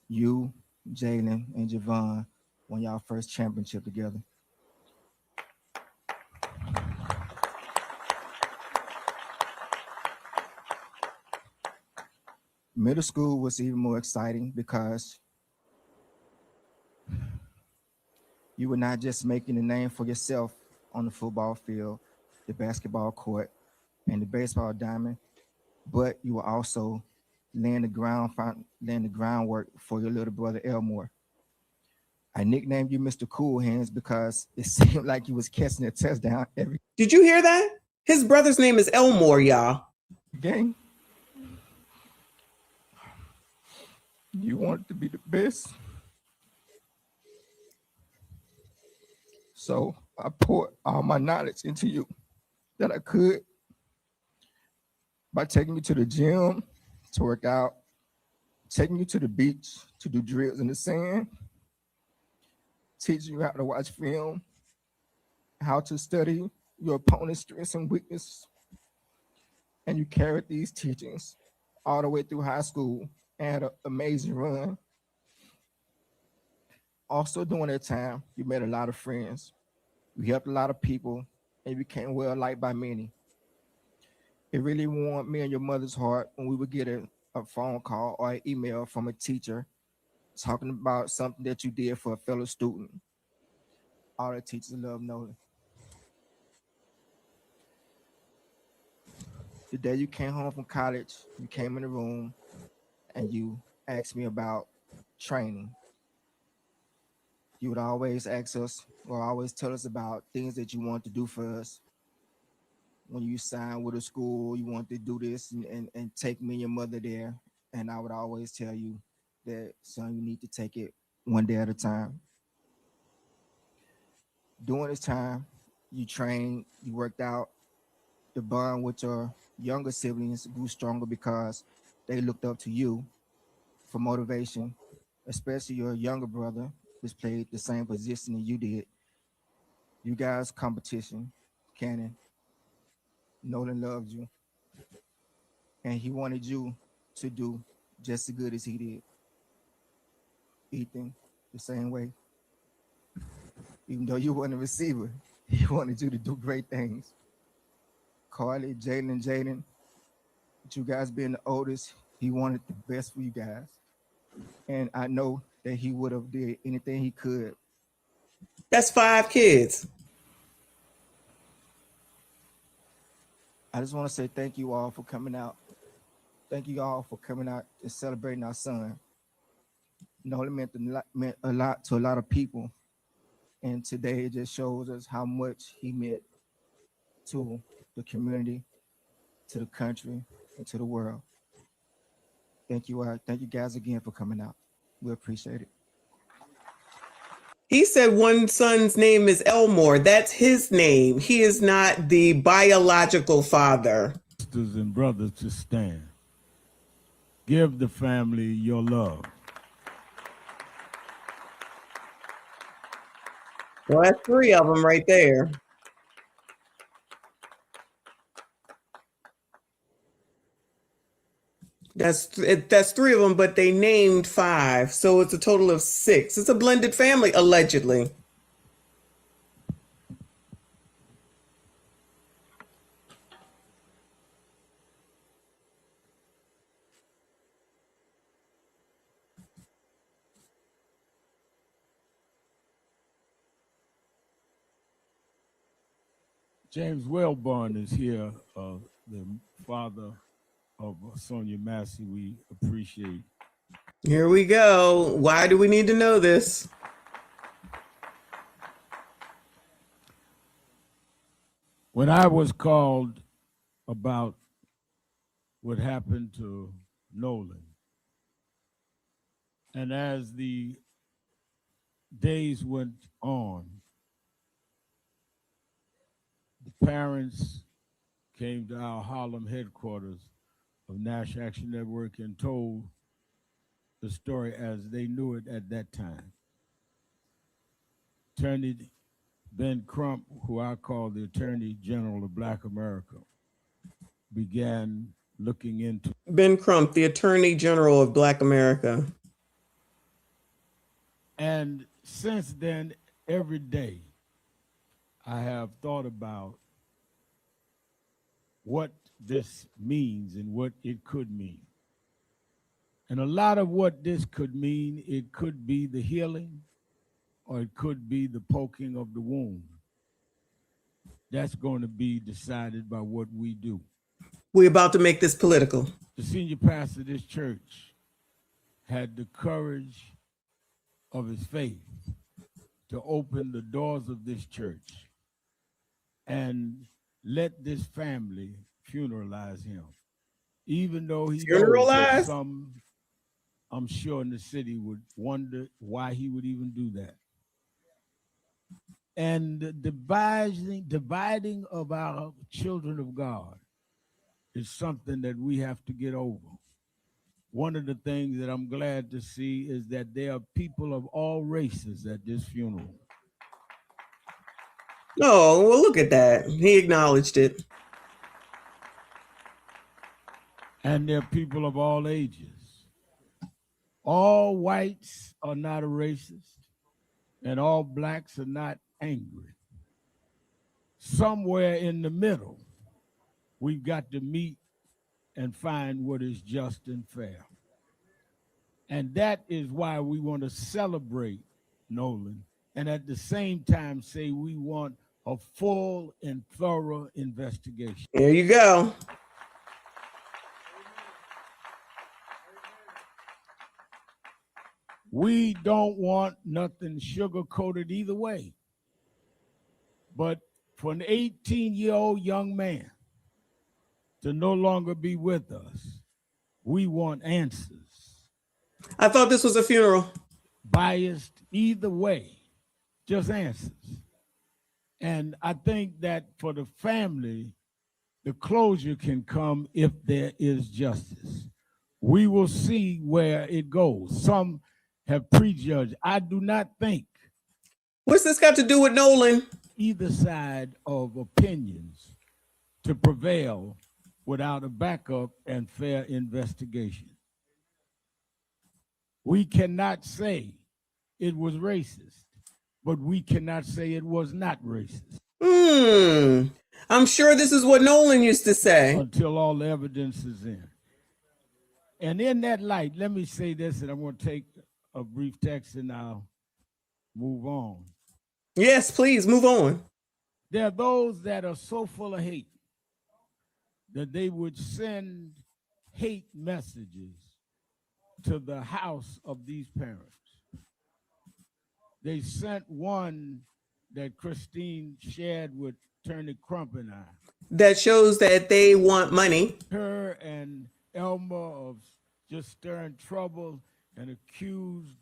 you, Jalen, and Javon won y'all first championship together. Middle school was even more exciting because you were not just making a name for yourself on the football field, the basketball court, and the baseball diamond, but you were also laying the groundwork for your little brother Elmore. I nicknamed you Mr. Cool Hands because it seemed like you was catching a touchdown every Did you hear that? His brother's name is Elmore, y'all. game. You wanted to be the best. So I poured all my knowledge into you that I could by taking you to the gym to work out, taking you to the beach to do drills in the sand, teaching you how to watch film, how to study your opponent's strengths and weaknesses. And you carried these teachings all the way through high school and had an amazing run. Also during that time, you made a lot of friends. You helped a lot of people and you became well liked by many. It really warmed me and your mother's heart when we would get a phone call or an email from a teacher talking about something that you did for a fellow student. All the teachers love Nolan. The day you came home from college, you came in the room and you asked me about training. You would always ask us or always tell us about things that you want to do for us. When you signed with a school, you want to do this and take me and your mother there. And I would always tell you that, son, you need to take it one day at a time. During this time, you trained, you worked out. The bond with your younger siblings grew stronger because they looked up to you for motivation, especially your younger brother, which played the same position that you did. You guys' competition, Cannon, Nolan loved you, and he wanted you to do just as good as he did. Ethan, the same way. Even though you weren't a receiver, he wanted you to do great things. Carly, Jaden, with you guys being the oldest, he wanted the best for you guys. And I know that he would have did anything he could. That's 5 kids. I just want to say thank you all for coming out. Thank you all for coming out and celebrating our son. Nolan meant a lot to a lot of people. And today it just shows us how much he meant to the community, to the country, and to the world. Thank you guys again for coming out. We appreciate it. He said one son's name is Elmore. That's his name. He is not the biological father. Sisters and brothers, to stand. Give the family your love. Well, that's 3 of them right there. That's 3 of them, but they named 5, so it's a total of 6. It's a blended family, allegedly. James Wellborn is here, the father of Sonia Massey. We appreciate. Here we go. Why do we need to know this? When I was called about what happened to Nolan, and as the days went on, the parents came to our Harlem headquarters of National Action Network and told the story as they knew it at that time. Attorney Ben Crump, who I call the Attorney General of Black America, began looking into. Ben Crump, the Attorney General of Black America. And since then, every day, I have thought about what this means and what it could mean. And a lot of what this could mean, it could be the healing or it could be the poking of the wound. That's going to be decided by what we do. We're about to make this political. The senior pastor of this church had the courage of his faith to open the doors of this church and let this family funeralize him, even though he knows that Funeralize? some, I'm sure, in the city would wonder why he would even do that. And the dividing of our children of God is something that we have to get over. One of the things that I'm glad to see is that there are people of all races at this funeral. Oh, well, look at that. He acknowledged it. And there are people of all ages. All whites are not a racist, and all blacks are not angry. Somewhere in the middle, we've got to meet and find what is just and fair. And that is why we want to celebrate Nolan, and at the same time say we want a full and thorough investigation. There you go. We don't want nothing sugar-coated either way. But for an 18-year-old young man to no longer be with us, we want answers. I thought this was a funeral. Biased either way, just answers. And I think that for the family, the closure can come if there is justice. We will see where it goes. Some have prejudged. I do not think What's this got to do with Nolan? either side of opinions to prevail without a backup and fair investigation. We cannot say it was racist, but we cannot say it was not racist. I'm sure this is what Nolan used to say. Until all the evidence is in. And in that light, let me say this, and I'm going to take a brief text and I'll move on. Yes, please move on. There are those that are so full of hate that they would send hate messages to the house of these parents. They sent one that Christine shared with Attorney Crump and I. That shows that they want money. Her and Elmer of just stirring trouble and accused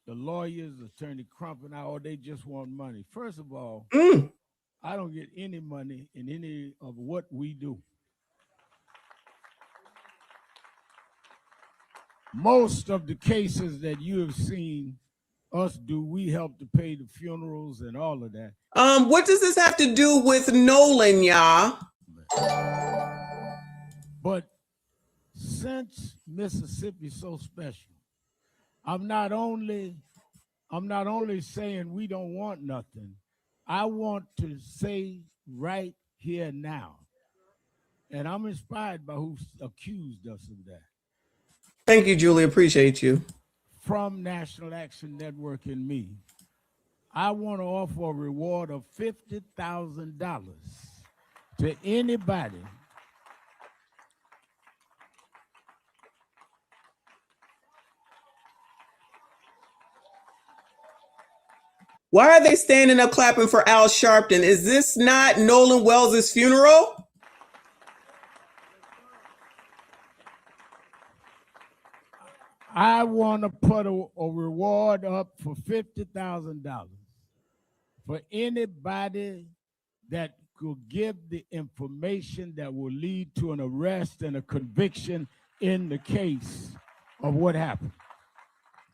the lawyers, Attorney Crump and I, or they just want money. First of all, I don't get any money in any of what we do. Most of the cases that you have seen us do, we help to pay the funerals and all of that. What does this have to do with Nolan, y'all? But since Mississippi's so special, I'm not only saying we don't want nothing. I want to say right here now, and I'm inspired by who accused us of that. Thank you, Julie. Appreciate you. From National Action Network and me, I want to offer a reward of $50,000 to anybody Why are they standing up clapping for Al Sharpton? Is this not Nolan Wells' funeral? I want to put a reward up for $50,000 for anybody that could give the information that will lead to an arrest and a conviction in the case of what happened.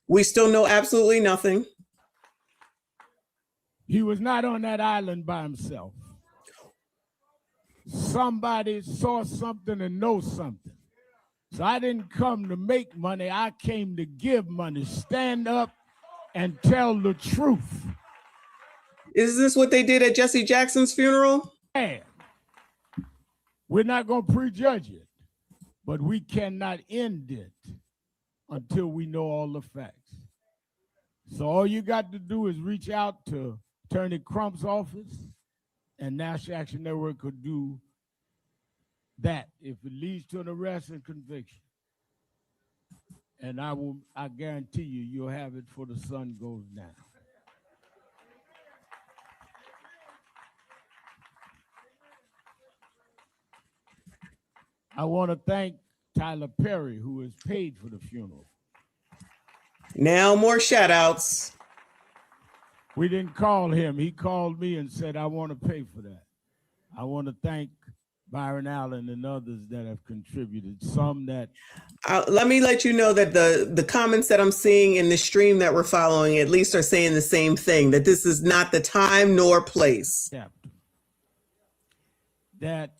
We still know absolutely nothing. He was not on that island by himself. Somebody saw something and knows something. So I didn't come to make money. I came to give money. Stand up and tell the truth. Is this what they did at Jesse Jackson's funeral? And we're not going to prejudge it, but we cannot end it until we know all the facts. So all you got to do is reach out to Attorney Crump's office, and National Action Network could do that if it leads to an arrest and conviction. And I guarantee you, you'll have it before the sun goes down. I want to thank Tyler Perry, who has paid for the funeral. Now more shout outs. We didn't call him. He called me and said, I want to pay for that. I want to thank Byron Allen and others that have contributed. Some that... Let me let you know that the comments that I'm seeing in the stream that we're following at least are saying the same thing, that this is not the time nor place. That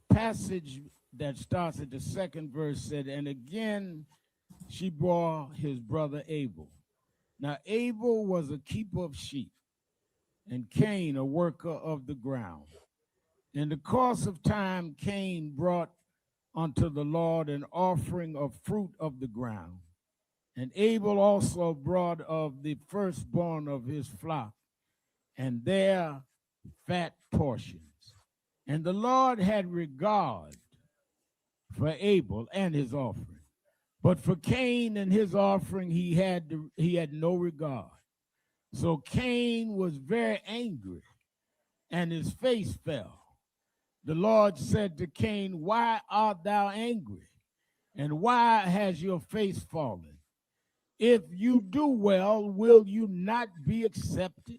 passage that starts at the second verse said, and again, she bore his brother Abel. Now, Abel was a keeper of sheep, and Cain a worker of the ground. In the course of time, Cain brought unto the Lord an offering of fruit of the ground. And Abel also brought of the firstborn of his flock, and their fat portions. And the Lord had regard for Abel and his offering, but for Cain and his offering he had no regard. So Cain was very angry, and his face fell. The Lord said to Cain, why art thou angry? And why has your face fallen? If you do well, will you not be accepted?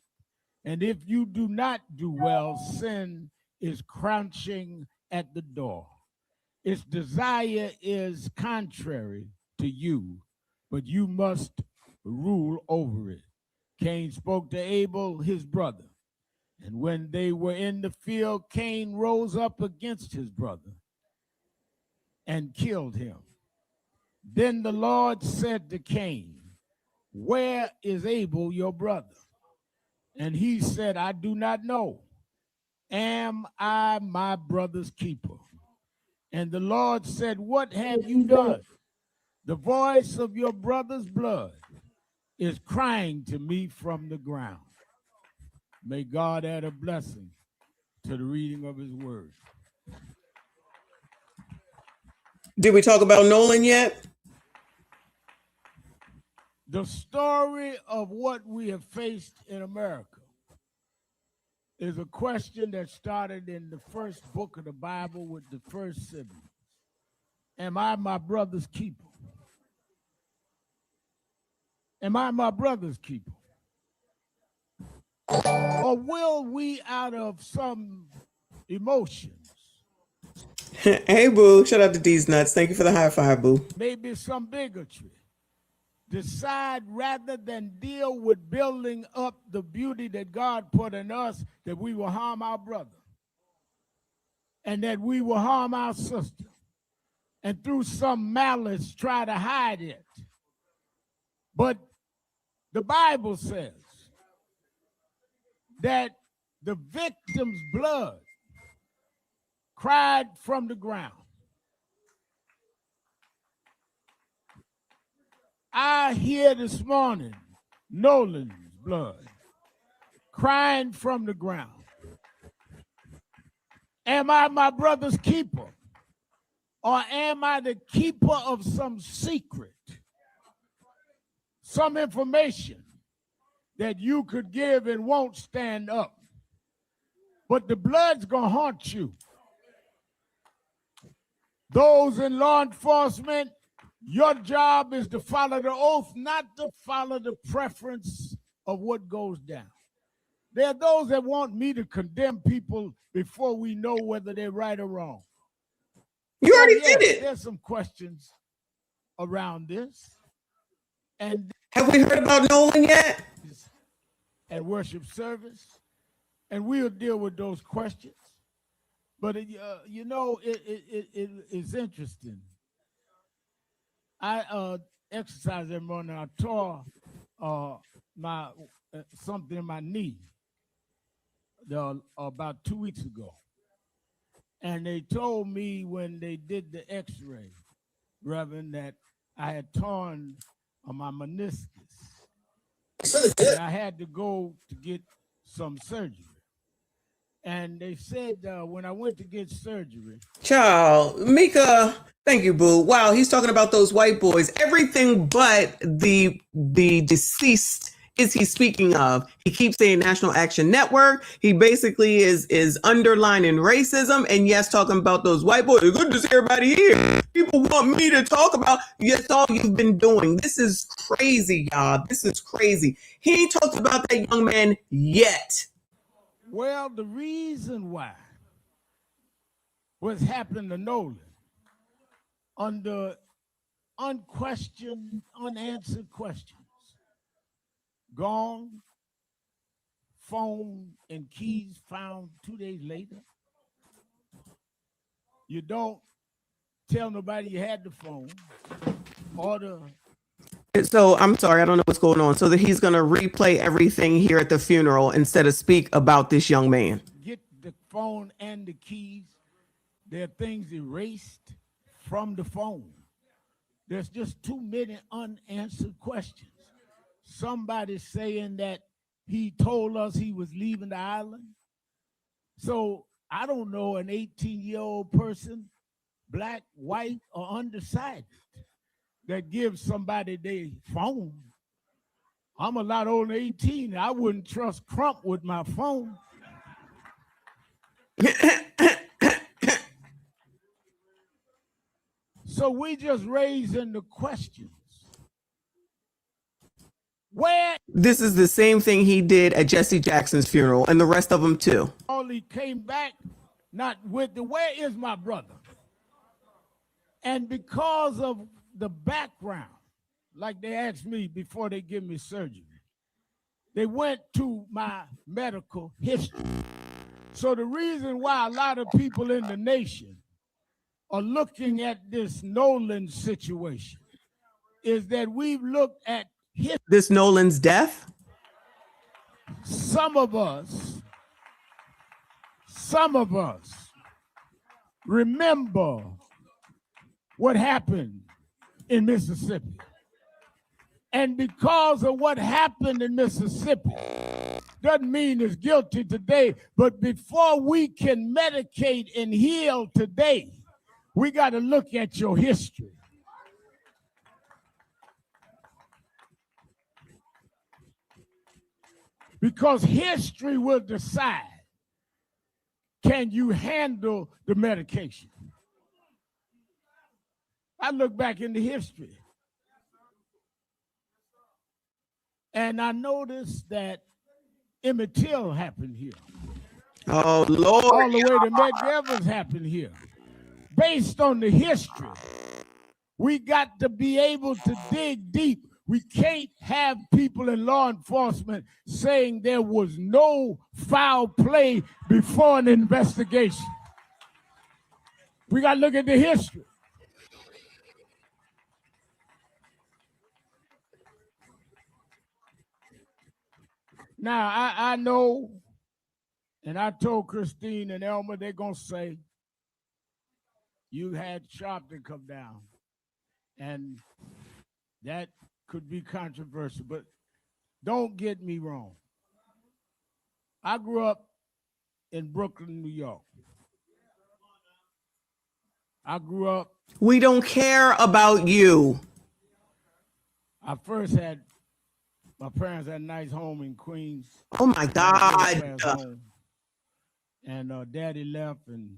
And if you do not do well, sin is crouching at the door. Its desire is contrary to you, but you must rule over it. Cain spoke to Abel, his brother. And when they were in the field, Cain rose up against his brother and killed him. Then the Lord said to Cain, where is Abel, your brother? And he said, I do not know. Am I my brother's keeper? And the Lord said, what have you done? The voice of your brother's blood is crying to me from the ground. May God add a blessing to the reading of his word. Did we talk about Nolan yet? The story of what we have faced in America is a question that started in the first book of the Bible with the first sibling. Am I my brother's keeper? Am I my brother's keeper? Or will we, out of some emotions, Hey, boo. Shout out to D's Nuts. Thank you for the high five, boo. maybe some bigotry, decide rather than deal with building up the beauty that God put in us, that we will harm our brother and that we will harm our sister, and through some malice try to hide it. But the Bible says that the victim's blood cried from the ground. I hear this morning Nolan's blood crying from the ground. Am I my brother's keeper? Or am I the keeper of some secret, some information that you could give and won't stand up? But the blood's gonna haunt you. Those in law enforcement, your job is to follow the oath, not to follow the preference of what goes down. There are those that want me to condemn people before we know whether they're right or wrong. You already did it. There's some questions around this. And have we heard about Nolan yet? At worship service, and we'll deal with those questions. But you know, it is interesting. I exercise every morning. I tore my something in my knee about 2 weeks ago, and they told me when they did the X-ray, Reverend, that I had torn my meniscus. And I had to go to get some surgery. And they said when I went to get surgery. Child, Mika, thank you, boo. Wow, he's talking about those white boys. Everything but the deceased is he speaking of? He keeps saying National Action Network. He basically is underlining racism, and yes, talking about those white boys. Good to see everybody here. People want me to talk about. Yes, all you've been doing. This is crazy, y'all. This is crazy. He ain't talked about that young man yet. Well, the reason why what's happened to Nolan under unquestioned, unanswered questions. Gone, phone and keys found 2 days later. You don't tell nobody you had the phone or the. So I'm sorry, I don't know what's going on. So that he's going to replay everything here at the funeral instead of speak about this young man. Get the phone and the keys. There are things erased from the phone. There's just too many unanswered questions. Somebody saying that he told us he was leaving the island. So I don't know an 18-year-old person, black, white, or undecided, that gives somebody their phone. I'm a lot older than 18. I wouldn't trust Crump with my phone. So we just raising the questions. Where this is the same thing he did at Jesse Jackson's funeral and the rest of them too. Only came back not with the where is my brother? And because of the background, like they asked me before they give me surgery, they went to my medical history. So the reason why a lot of people in the nation are looking at this Nolan situation is that we've looked at this Nolan's death. Some of us remember what happened in Mississippi. And because of what happened in Mississippi, doesn't mean it's guilty today, but before we can medicate and heal today, we got to look at your history. Because history will decide, can you handle the medication? I look back into history, and I noticed that Emmett Till happened here. Oh, Lord. All the way to Medgar Evers happened here. Based on the history, we got to be able to dig deep. We can't have people in law enforcement saying there was no foul play before an investigation. We got to look at the history. Now, I know, and I told Christine and Elmer, they're going to say, you had Sharpton come down, and that could be controversial, but don't get me wrong. I grew up in Brooklyn, New York. I grew up. We don't care about you. I first had, my parents had a nice home in Queens. Oh my God. And daddy left and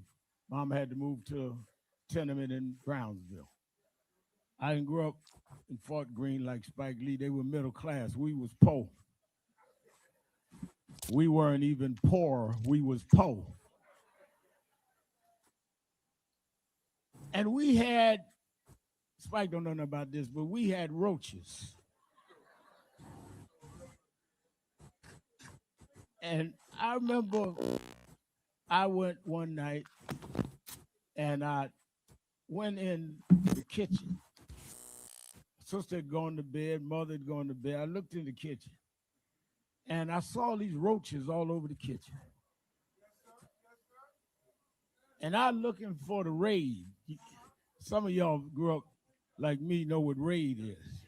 mom had to move to a tenement in Brownsville. I didn't grow up in Fort Greene like Spike Lee. They were middle class. We was poor. We weren't even poor. We was poor. And we had, Spike don't know nothing about this, but we had roaches. And I remember I went one night and I went in the kitchen. Sister had gone to bed, mother had gone to bed. I looked in the kitchen and I saw these roaches all over the kitchen. And I'm looking for the Raid. Some of y'all grew up like me, know what Raid is.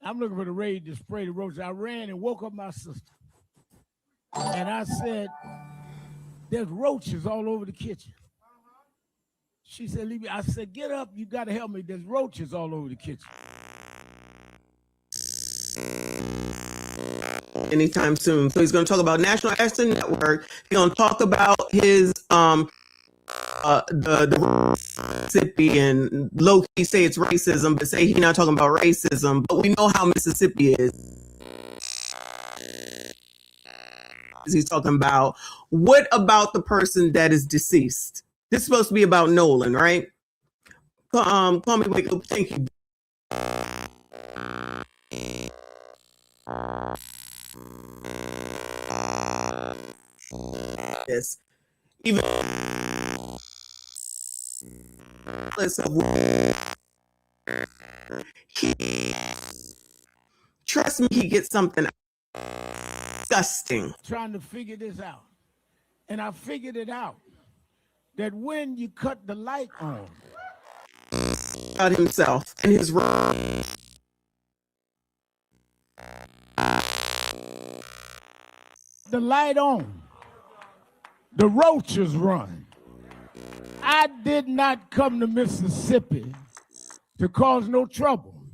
I'm looking for the Raid to spray the roaches. I ran and woke up my sister. And I said, there's roaches all over the kitchen. She said, leave me. I said, get up, you gotta help me. There's roaches all over the kitchen. anytime soon. So he's going to talk about National Action Network. He's going to talk about his the Mississippi, and low key say it's racism, but say he's not talking about racism. But we know how Mississippi is. He's talking about, what about the person that is deceased? This is supposed to be about Nolan, right? Call me, wake up. Thank you. Yes. Even trust me, he gets something disgusting. Trying to figure this out. And I figured it out. That when you cut the light on, about himself and his role. The light on, the roaches run. I did not come to Mississippi to cause no trouble.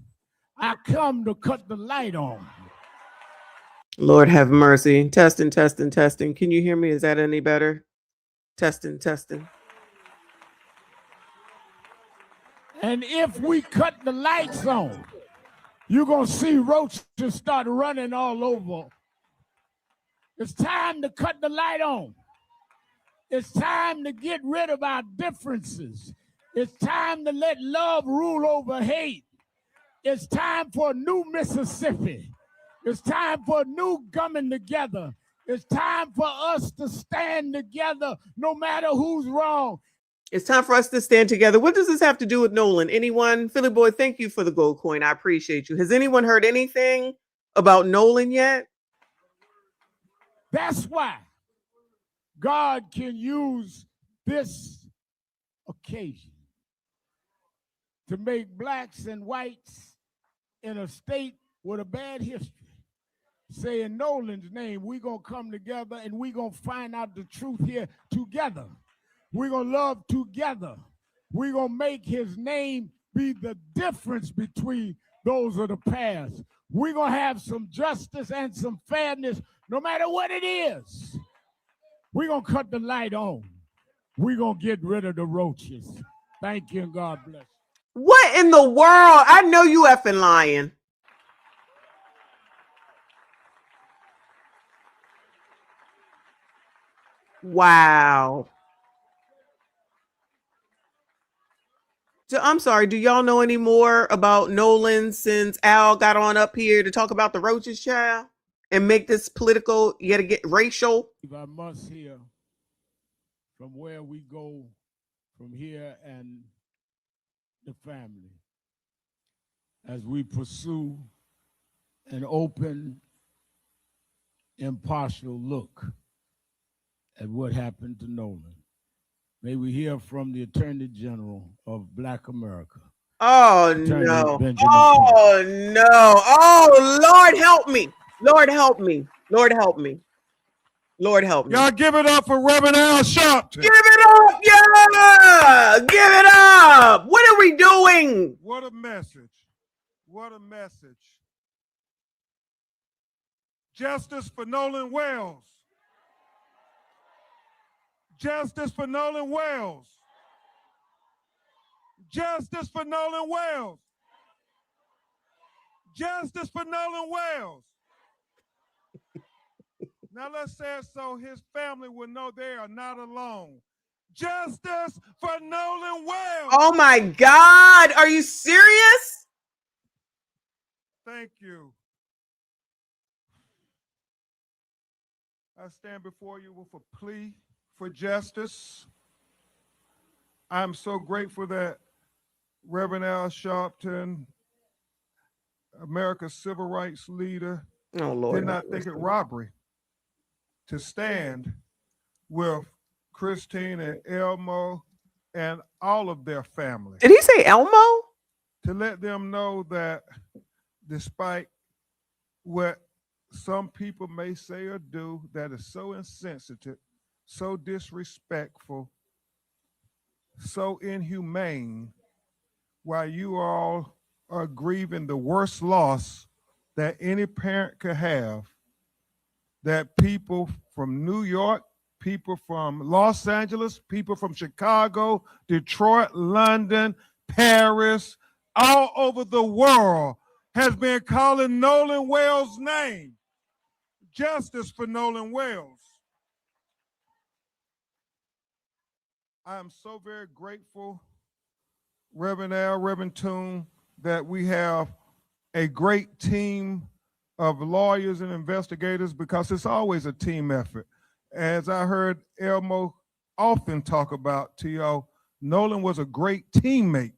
I come to cut the light on. Lord have mercy. Testing, testing, testing. Can you hear me? Is that any better? Testing, testing. And if we cut the lights on, you're going to see roaches start running all over. It's time to cut the light on. It's time to get rid of our differences. It's time to let love rule over hate. It's time for a new Mississippi. It's time for a new coming together. It's time for us to stand together no matter who's wrong. It's time for us to stand together. What does this have to do with Nolan? Anyone? Philly Boy, thank you for the gold coin. I appreciate you. Has anyone heard anything about Nolan yet? That's why God can use this occasion to make blacks and whites in a state with a bad history say in Nolan's name, we're going to come together and we're going to find out the truth here together. We're going to love together. We're going to make his name be the difference between those of the past. We're going to have some justice and some fairness no matter what it is. We're going to cut the light on. We're going to get rid of the roaches. Thank you and God bless. What in the world? I know you effing lying. Wow. So I'm sorry, do y'all know any more about Nolan since Al got on up here to talk about the roaches, child, and make this political, yet again racial? I must hear from where we go from here and the family as we pursue an open, impartial look at what happened to Nolan. May we hear from the Attorney General of Black America. Oh, Attorney no. Benjamin Oh, no. Oh, Lord, help me. Lord, help me. Lord, help me. Lord, help me. Y'all give it up for Reverend Al Sharpton. Give it up. Yeah. Give it up. What are we doing? What a message. What a message. Justice for Nolan Wells. Justice for Nolan Wells. Justice for Nolan Wells. Justice for Nolan Wells. Now let's say it so his family will know they are not alone. Justice for Nolan Wells. Oh my God. Are you serious? Thank you. I stand before you with a plea for justice. I'm so grateful that Reverend Al Sharpton, America's civil rights leader, Oh, Lord. did not think it robbery to stand with Christine and Elmo and all of their families. Did he say Elmo? To let them know that despite what some people may say or do that is so insensitive, so disrespectful, so inhumane, while you all are grieving the worst loss that any parent could have, that people from New York, people from Los Angeles, people from Chicago, Detroit, London, Paris, all over the world has been calling Nolan Wells' name. Justice for Nolan Wells. I am so very grateful, Reverend Al, Reverend Toon, that we have a great team of lawyers and investigators, because it's always a team effort. As I heard Elmo often talk about, T.O., Nolan was a great teammate.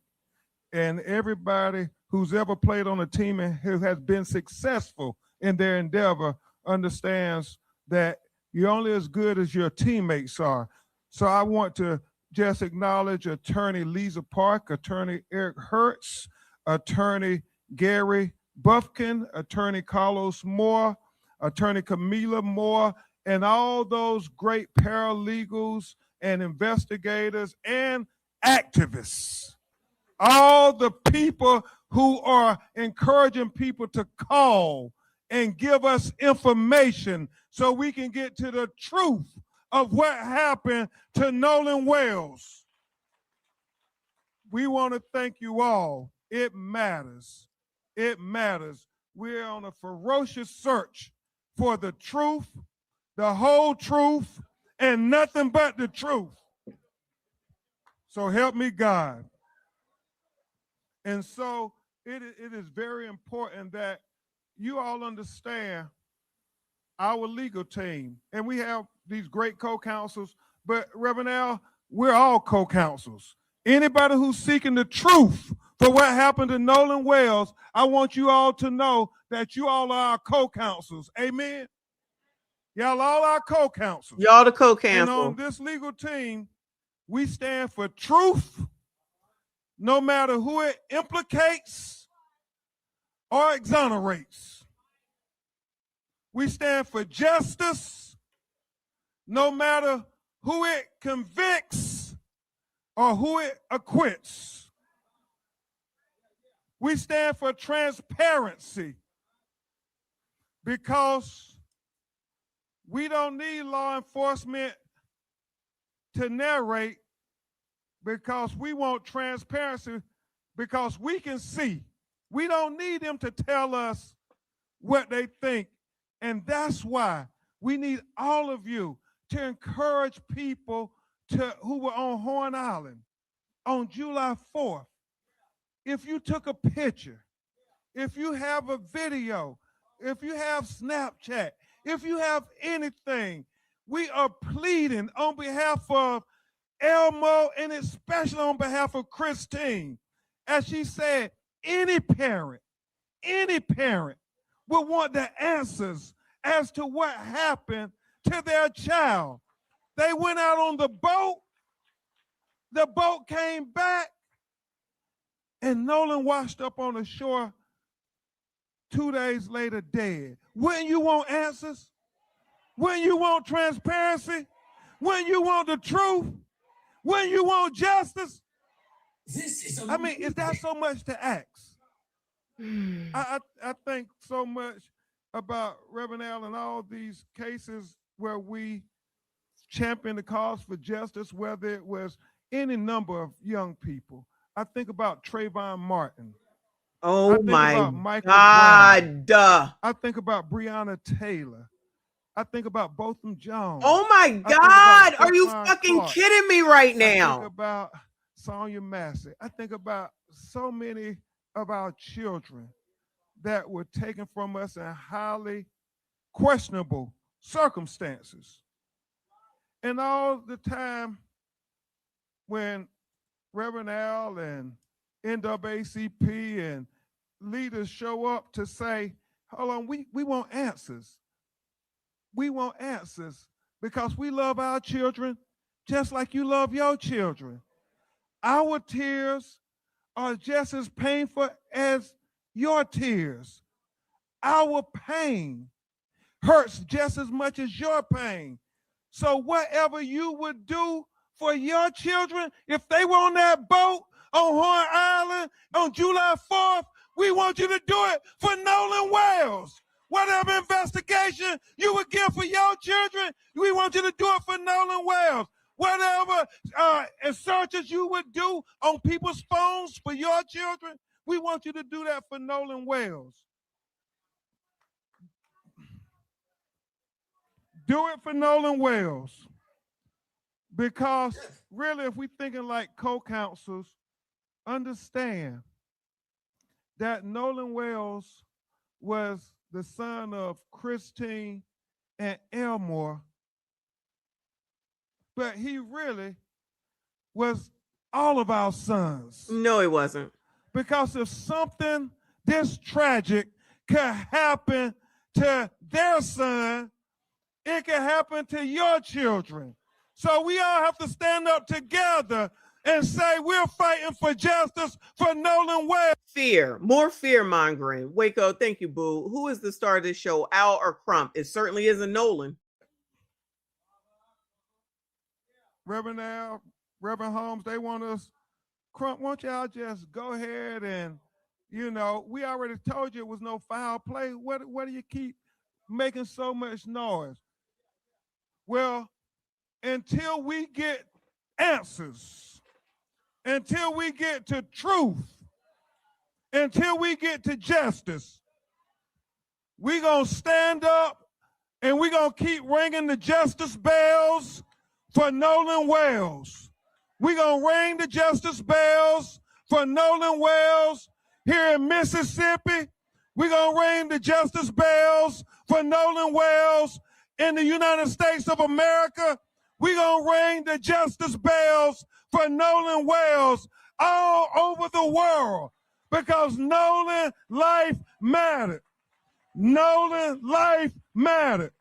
And everybody who's ever played on a team and who has been successful in their endeavor understands that you're only as good as your teammates are. So I want to just acknowledge Attorney Lisa Park, Attorney Eric Hertz, Attorney Gary Buffkin, Attorney Carlos Moore, Attorney Camila Moore, and all those great paralegals and investigators and activists. All the people who are encouraging people to call and give us information so we can get to the truth of what happened to Nolan Wells. We want to thank you all. It matters. It matters. We're on a ferocious search for the truth, the whole truth, and nothing but the truth. So help me God. And so it is very important that you all understand our legal team. And we have these great co-counsels, but Reverend Al, we're all co-counsels. Anybody who's seeking the truth for what happened to Nolan Wells, I want you all to know that you all are our co-counsels. Amen? Y'all all our co-counsels. Y'all the And co-counsel. on this legal team, we stand for truth, no matter who it implicates or exonerates. We stand for justice, no matter who it convicts or who it acquits. We stand for transparency, because we don't need law enforcement to narrate, because we want transparency, because we can see. We don't need them to tell us what they think. And that's why we need all of you to encourage people who were on Horn Island on July 4th. If you took a picture, if you have a video, if you have Snapchat, if you have anything, we are pleading on behalf of Elmo, and especially on behalf of Christine. As she said, any parent will want the answers as to what happened to their child. They went out on the boat came back, and Nolan washed up on the shore 2 days later dead. Wouldn't you want answers? Wouldn't you want transparency? Wouldn't you want the truth? When you want justice, I mean, is that so much to ask? I think so much about Reverend Al and all these cases where we champion the cause for justice, whether it was any number of young people. I think about Trayvon Martin. Oh my Michael God. Brown. I think about Breonna Taylor. I think about Botham Jones. Oh my God. Are you fucking kidding me right now? I think about Sonia Massey. I think about so many of our children that were taken from us in highly questionable circumstances. And all the time when Reverend Al and NAACP and leaders show up to say, hold on, we want answers. We want answers because we love our children just like you love your children. Our tears are just as painful as your tears. Our pain hurts just as much as your pain. So whatever you would do for your children, if they were on that boat on Horn Island on July 4th, we want you to do it for Nolan Wells. Whatever investigation you would give for your children, we want you to do it for Nolan Wells. Whatever searches you would do on people's phones for your children, we want you to do that for Nolan Wells. Do it for Nolan Wells. Because really, if we're thinking like co-counsels, understand that Nolan Wells was the son of Christine and Elmore, but he really was all of our sons. No, it wasn't. Because if something this tragic could happen to their son, it can happen to your children. So we all have to stand up together and say we're fighting for justice for Nolan Wells. Fear, more fear mongering. Waco, thank you, boo. Who is the star of this show, Al or Crump? It certainly isn't Nolan. Reverend Al, Reverend Holmes, they want us. Crump, won't y'all just go ahead and, you know, we already told you it was no foul play. What do you keep making so much noise? Well, until we get answers, until we get to truth, until we get to justice, we're going to stand up and we're going to keep ringing the justice bells for Nolan Wells. We're going to ring the justice bells for Nolan Wells here in Mississippi. We're going to ring the justice bells for Nolan Wells in the United States of America. We're going to ring the justice bells for Nolan Wells all over the world because Nolan life mattered. Nolan's life mattered.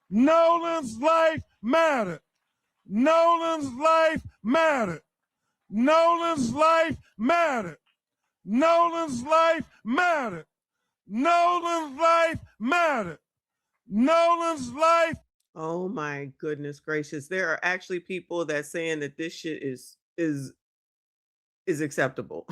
Nolan's life mattered. Nolan's life mattered. Nolan's life mattered. Nolan's life mattered. Nolan's life mattered. Nolan's life. Oh my goodness gracious. There are actually people that saying that this shit is acceptable.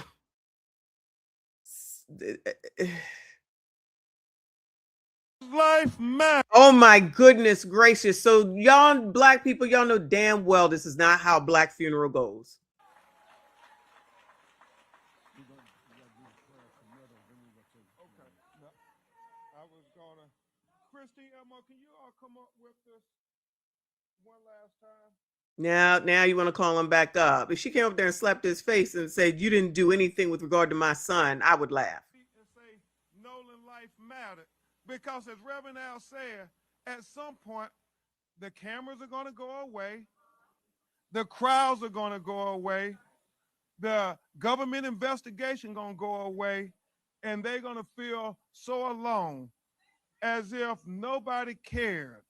Life matters. Oh my goodness gracious. So y'all black people, y'all know damn well this is not how black funeral goes. I was gonna. Christine, Elmo, can you all come up with this one last time? Now you want to call him back up. If she came up there and slapped his face and said, you didn't do anything with regard to my son, I would laugh. And say Nolan life mattered. Because as Reverend Al said, at some point, the cameras are going to go away. The crowds are going to go away. The government investigation going to go away. And they're going to feel so alone, as if nobody cared,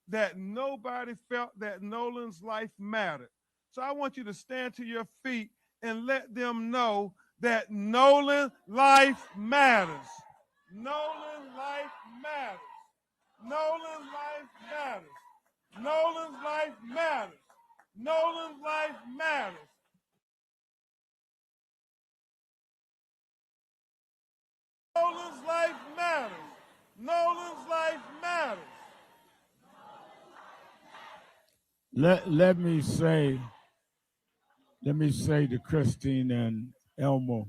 that nobody felt that Nolan's life mattered. So I want you to stand to your feet and let them know that Nolan's life matters. Nolan's life matters. Nolan's life matters. Nolan's life matters. Nolan's life matters. Nolan's life matters. Nolan's life matters. Let me say to Christine and Elmo,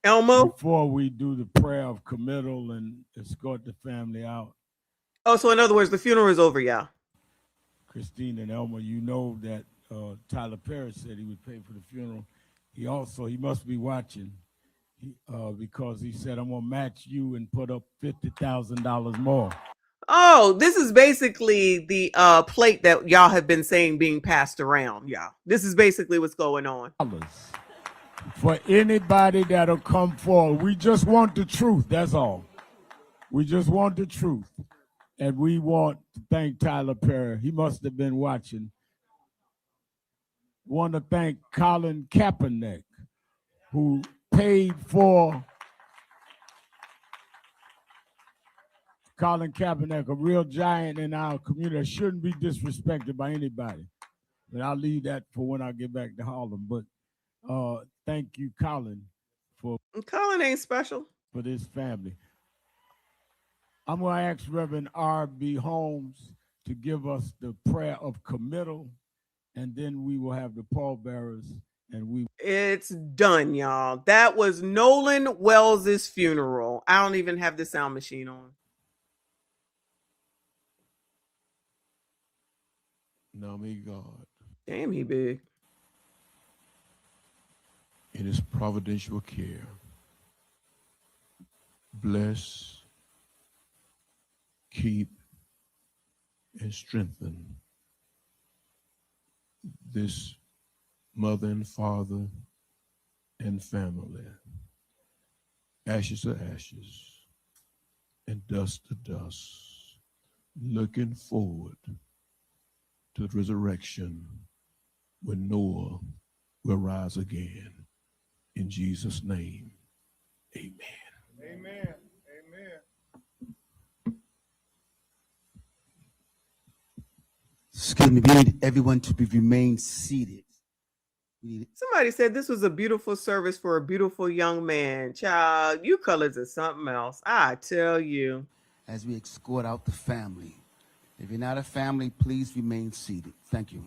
before we do the prayer of committal and escort the family out. Oh, so in other words, the funeral is over, y'all. Christine and Elmo, you know that Tyler Perry said he would pay for the funeral. He must be watching because he said, I'm going to match you and put up $50,000 more. Oh, this is basically the plate that y'all have been saying being passed around, y'all. This is basically what's going on. For anybody that'll come forward. We just want the truth, that's all. We just want the truth. And we want to thank Tyler Perry. He must have been watching. Want to thank Colin Kaepernick, who paid for Colin Kaepernick, a real giant in our community, shouldn't be disrespected by anybody. But I'll leave that for when I get back to Harlem. But thank you, Colin, for Colin ain't special for this family. I'm going to ask Reverend R.B. Holmes to give us the prayer of committal, and then we will have the pallbearers, and we. It's done, y'all. That was Nolan Wells's funeral. I don't even have the sound machine on. Now may God, Damn, he big. in his providential care, bless, keep, and strengthen this mother and father and family. Ashes to ashes and dust to dust, looking forward to the resurrection when Noah will rise again. In Jesus' name, amen. Amen. Amen. Excuse me, we need everyone to remain seated. Somebody said this was a beautiful service for a beautiful young man. Child, you colors are something else. I tell you. As we escort out the family. If you're not a family, please remain seated. Thank you.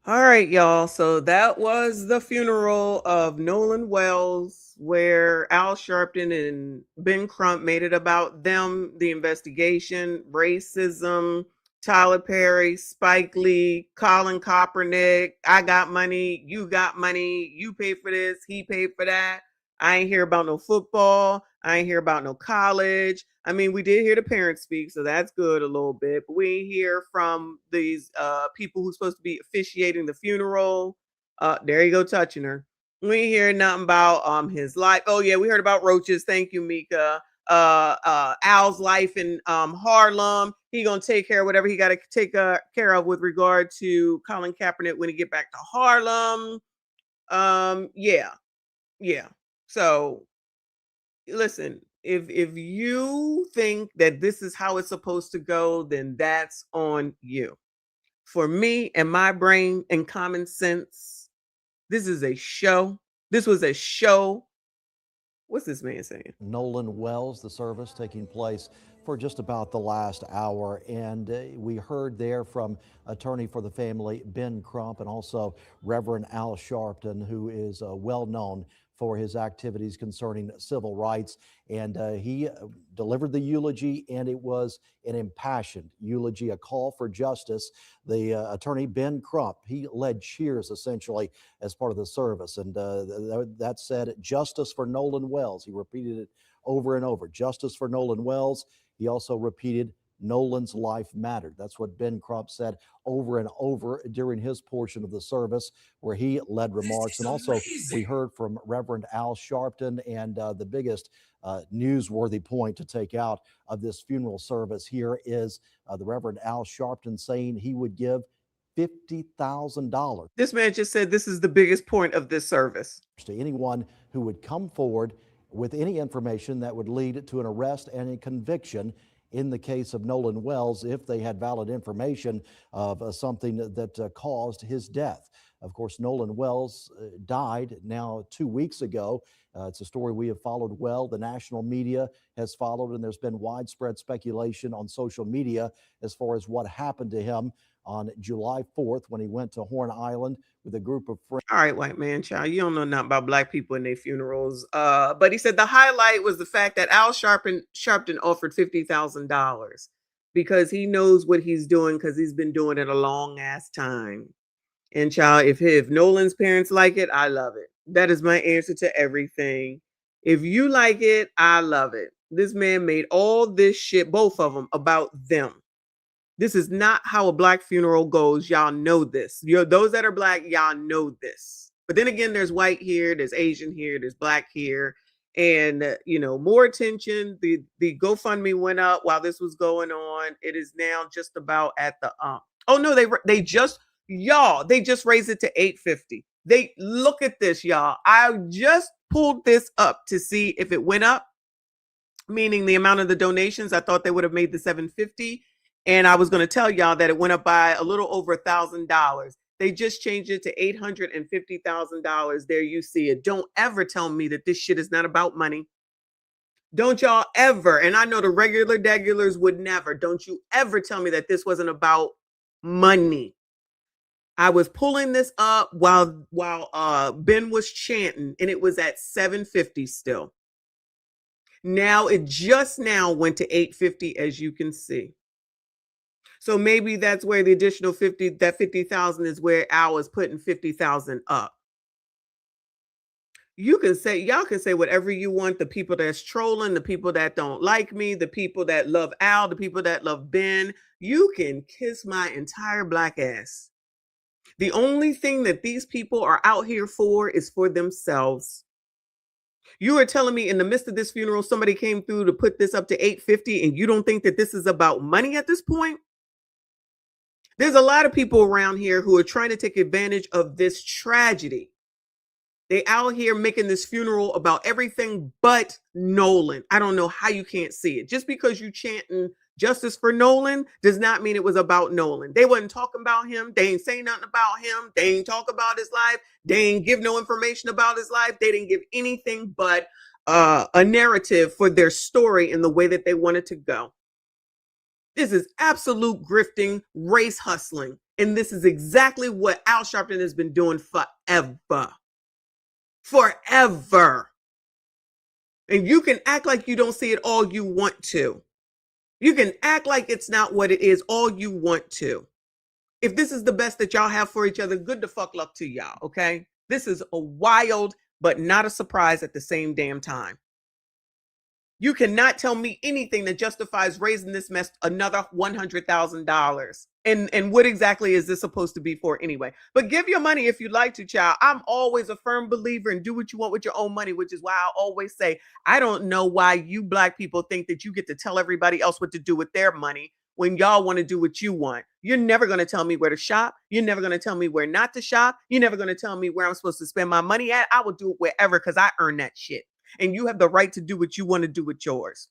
All right, y'all. So that was the funeral of Nolan Wells, where Al Sharpton and Ben Crump made it about them, the investigation, racism, Tyler Perry, Spike Lee, Colin Kaepernick. I got money, you pay for this, he paid for that. I ain't hear about no football. I ain't hear about no college. I mean, we did hear the parents speak, so that's good a little bit. But we ain't hear from these people who's supposed to be officiating the funeral. There you go, touching her. We ain't hear nothing about his life. Oh yeah, we heard about roaches. Thank you, Mika. Al's life in Harlem. He gonna take care of whatever he got to take care of with regard to Colin Kaepernick when he get back to Harlem. Yeah. So listen, if you think that this is how it's supposed to go, then that's on you. For me and my brain and common sense, this is a show. This was a show. What's this man saying? Nolan Wells, the service taking place for just about the last hour. And we heard there from attorney for the family, Ben Crump, and also Reverend Al Sharpton, who is well known for his activities concerning civil rights. And he delivered the eulogy, and it was an impassioned eulogy, a call for justice. The attorney, Ben Crump, he led cheers essentially as part of the service. And that said, justice for Nolan Wells. He repeated it over and over, justice for Nolan Wells. He also repeated, Nolan's life mattered. That's what Ben Crump said over and over during his portion of the service, where he led remarks. And also, we heard from Reverend Al Sharpton, and the biggest newsworthy point to take out of this funeral service here is the Reverend Al Sharpton saying he would give $50,000. This man just said this is the biggest point of this service. To anyone who would come forward with any information that would lead to an arrest and a conviction in the case of Nolan Wells, if they had valid information of something that caused his death. Of course, Nolan Wells died now 2 weeks ago. It's a story we have followed well. The national media has followed, and there's been widespread speculation on social media as far as what happened to him on July 4th when he went to Horn Island with a group of friends. All right, white man, child, you don't know nothing about black people and their funerals. But he said the highlight was the fact that Al Sharpton offered $50,000 because he knows what he's doing, because he's been doing it a long ass time. And child, if Nolan's parents like it, I love it. That is my answer to everything. If you like it, I love it. This man made all this shit, both of them, about them. This is not how a black funeral goes. Y'all know this. Those that are black, y'all know this. But then again, there's white here, there's Asian here, there's black here. And, more attention. The GoFundMe went up while this was going on. It is now just about at the, oh no, they just raised it to $850. They look at this, y'all. I just pulled this up to see if it went up. meaning the amount of the donations. I thought they would have made the 750, and I was going to tell y'all that it went up by a little over $1,000. They just changed it to $850,000. There you see it. Don't ever tell me that this shit is not about money. Don't y'all ever, and I know the regular degulars would never, don't you ever tell me that this wasn't about money. I was pulling this up while Ben was chanting, and it was at 750 still. Now it just now went to 850, as you can see. So maybe that's where the additional 50, that 50,000 is where Al is putting 50,000 up. You can say, y'all can say whatever you want. The people that's trolling, the people that don't like me, the people that love Al, the people that love Ben, you can kiss my entire black ass. The only thing that these people are out here for is for themselves. You are telling me in the midst of this funeral, somebody came through to put this up to 850, and you don't think that this is about money at this point? There's a lot of people around here who are trying to take advantage of this tragedy. They out here making this funeral about everything but Nolan. I don't know how you can't see it. Just because you chanting justice for Nolan does not mean it was about Nolan. They wasn't talking about him. They ain't saying nothing about him. They ain't talk about his life. They ain't give no information about his life. They didn't give anything but a narrative for their story in the way that they wanted to go. This is absolute grifting, race hustling. And this is exactly what Al Sharpton has been doing forever. Forever. And you can act like you don't see it all you want to. You can act like it's not what it is all you want to. If this is the best that y'all have for each other, good the fuck luck to y'all, okay? This is a wild, but not a surprise at the same damn time. You cannot tell me anything that justifies raising this mess another $100,000. And what exactly is this supposed to be for anyway? But give your money if you'd like to, child. I'm always a firm believer in do what you want with your own money, which is why I always say, I don't know why you black people think that you get to tell everybody else what to do with their money when y'all want to do what you want. You're never going to tell me where to shop. You're never going to tell me where not to shop. You're never going to tell me where I'm supposed to spend my money at. I will do it wherever because I earn that shit. And you have the right to do what you want to do with yours.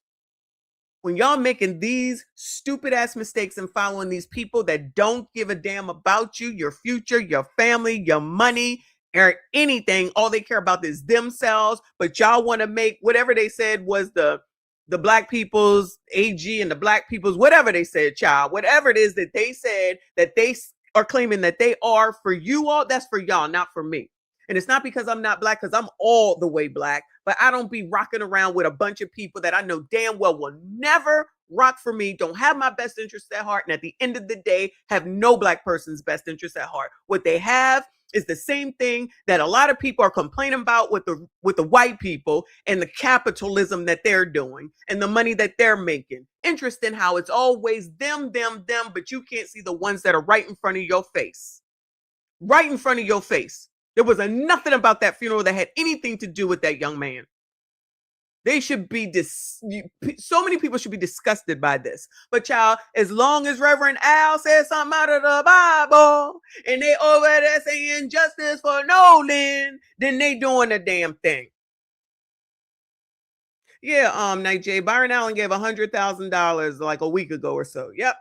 When y'all making these stupid ass mistakes and following these people that don't give a damn about you, your future, your family, your money, or anything, all they care about is themselves. But y'all want to make whatever they said was the black people's AG and the black people's whatever they said, child, whatever it is that they said that they are claiming that they are for you all, that's for y'all, not for me. And it's not because I'm not black, because I'm all the way black, but I don't be rocking around with a bunch of people that I know damn well will never rock for me, don't have my best interests at heart, and at the end of the day, have no black person's best interests at heart. What they have is the same thing that a lot of people are complaining about with the white people and the capitalism that they're doing and the money that they're making. Interesting how it's always them, but you can't see the ones that are right in front of your face. Right in front of your face. There was nothing about that funeral that had anything to do with that young man. They should be, so many people should be disgusted by this. But y'all, as long as Reverend Al says something out of the Bible and they over there saying justice for Nolan, then they doing the damn thing. Yeah, Night J, Byron Allen gave $100,000 like a week ago or so. Yep.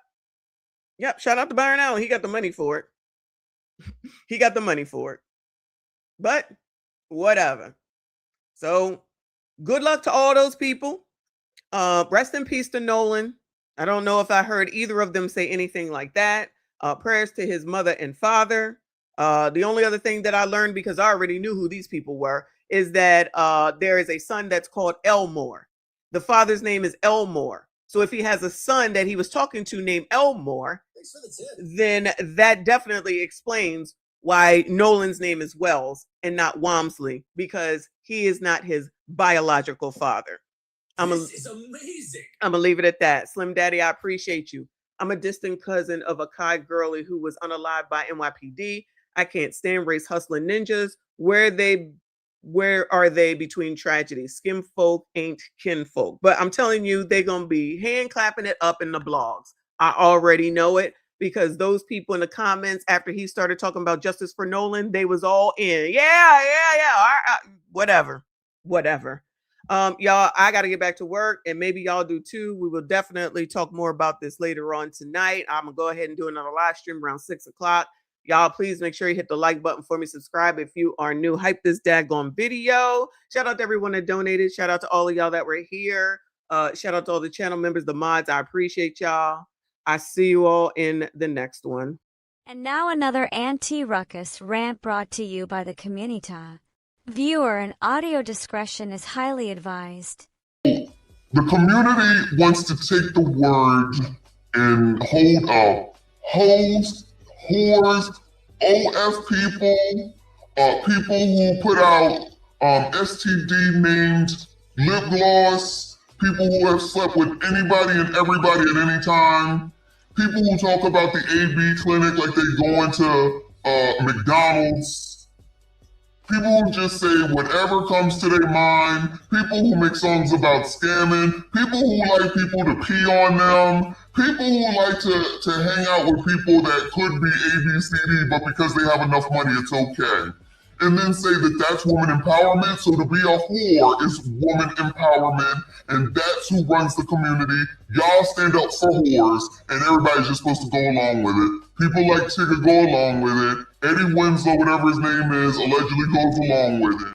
Shout out to Byron Allen. He got the money for it. He got the money for it. But whatever. So good luck to all those people. Rest in peace to Nolan. I don't know if I heard either of them say anything like that. Prayers to his mother and father. The only other thing that I learned, because I already knew who these people were, is that there is a son that's called Elmore. The father's name is Elmore. So if he has a son that he was talking to named Elmore, then that definitely explains why Nolan's name is Wells and not Walmsley, because he is not his biological father. This is amazing. I'm gonna leave it at that. Slim Daddy, I appreciate you. I'm a distant cousin of a Kai girlie who was unalived by NYPD. I can't stand race hustling ninjas. Where are they between tragedies? Skin folk ain't kinfolk. But I'm telling you, they're gonna be hand clapping it up in the blogs. I already know it, because those people in the comments after he started talking about justice for Nolan, they was all in. Yeah. Whatever. Y'all, I got to get back to work, and maybe y'all do too. We will definitely talk more about this later on tonight. I'm gonna go ahead and do another live stream around 6 o'clock. Y'all, please make sure you hit the like button for me. Subscribe if you are new. Hype this daggone video. Shout out to everyone that donated. Shout out to all of y'all that were here. Shout out to all the channel members, the mods. I appreciate y'all. I see you all in the next one. And now another anti-ruckus rant brought to you by the community. Viewer and audio discretion is highly advised. The community wants to take the word and hold up hoes, whores, OF people, people who put out STD named lip gloss, people who have slept with anybody and everybody at any time, people who talk about the AB clinic like they go into McDonald's, people who just say whatever comes to their mind, people who make songs about scamming, people who like people to pee on them, people who like to hang out with people that could be ABCD, but because they have enough money, it's okay. And then say that that's woman empowerment. So to be a whore is woman empowerment, and that's who runs the community. Y'all stand up for whores, and everybody's just supposed to go along with it. People like Tigger go along with it. Eddie Winslow, whatever his name is, allegedly goes along with it.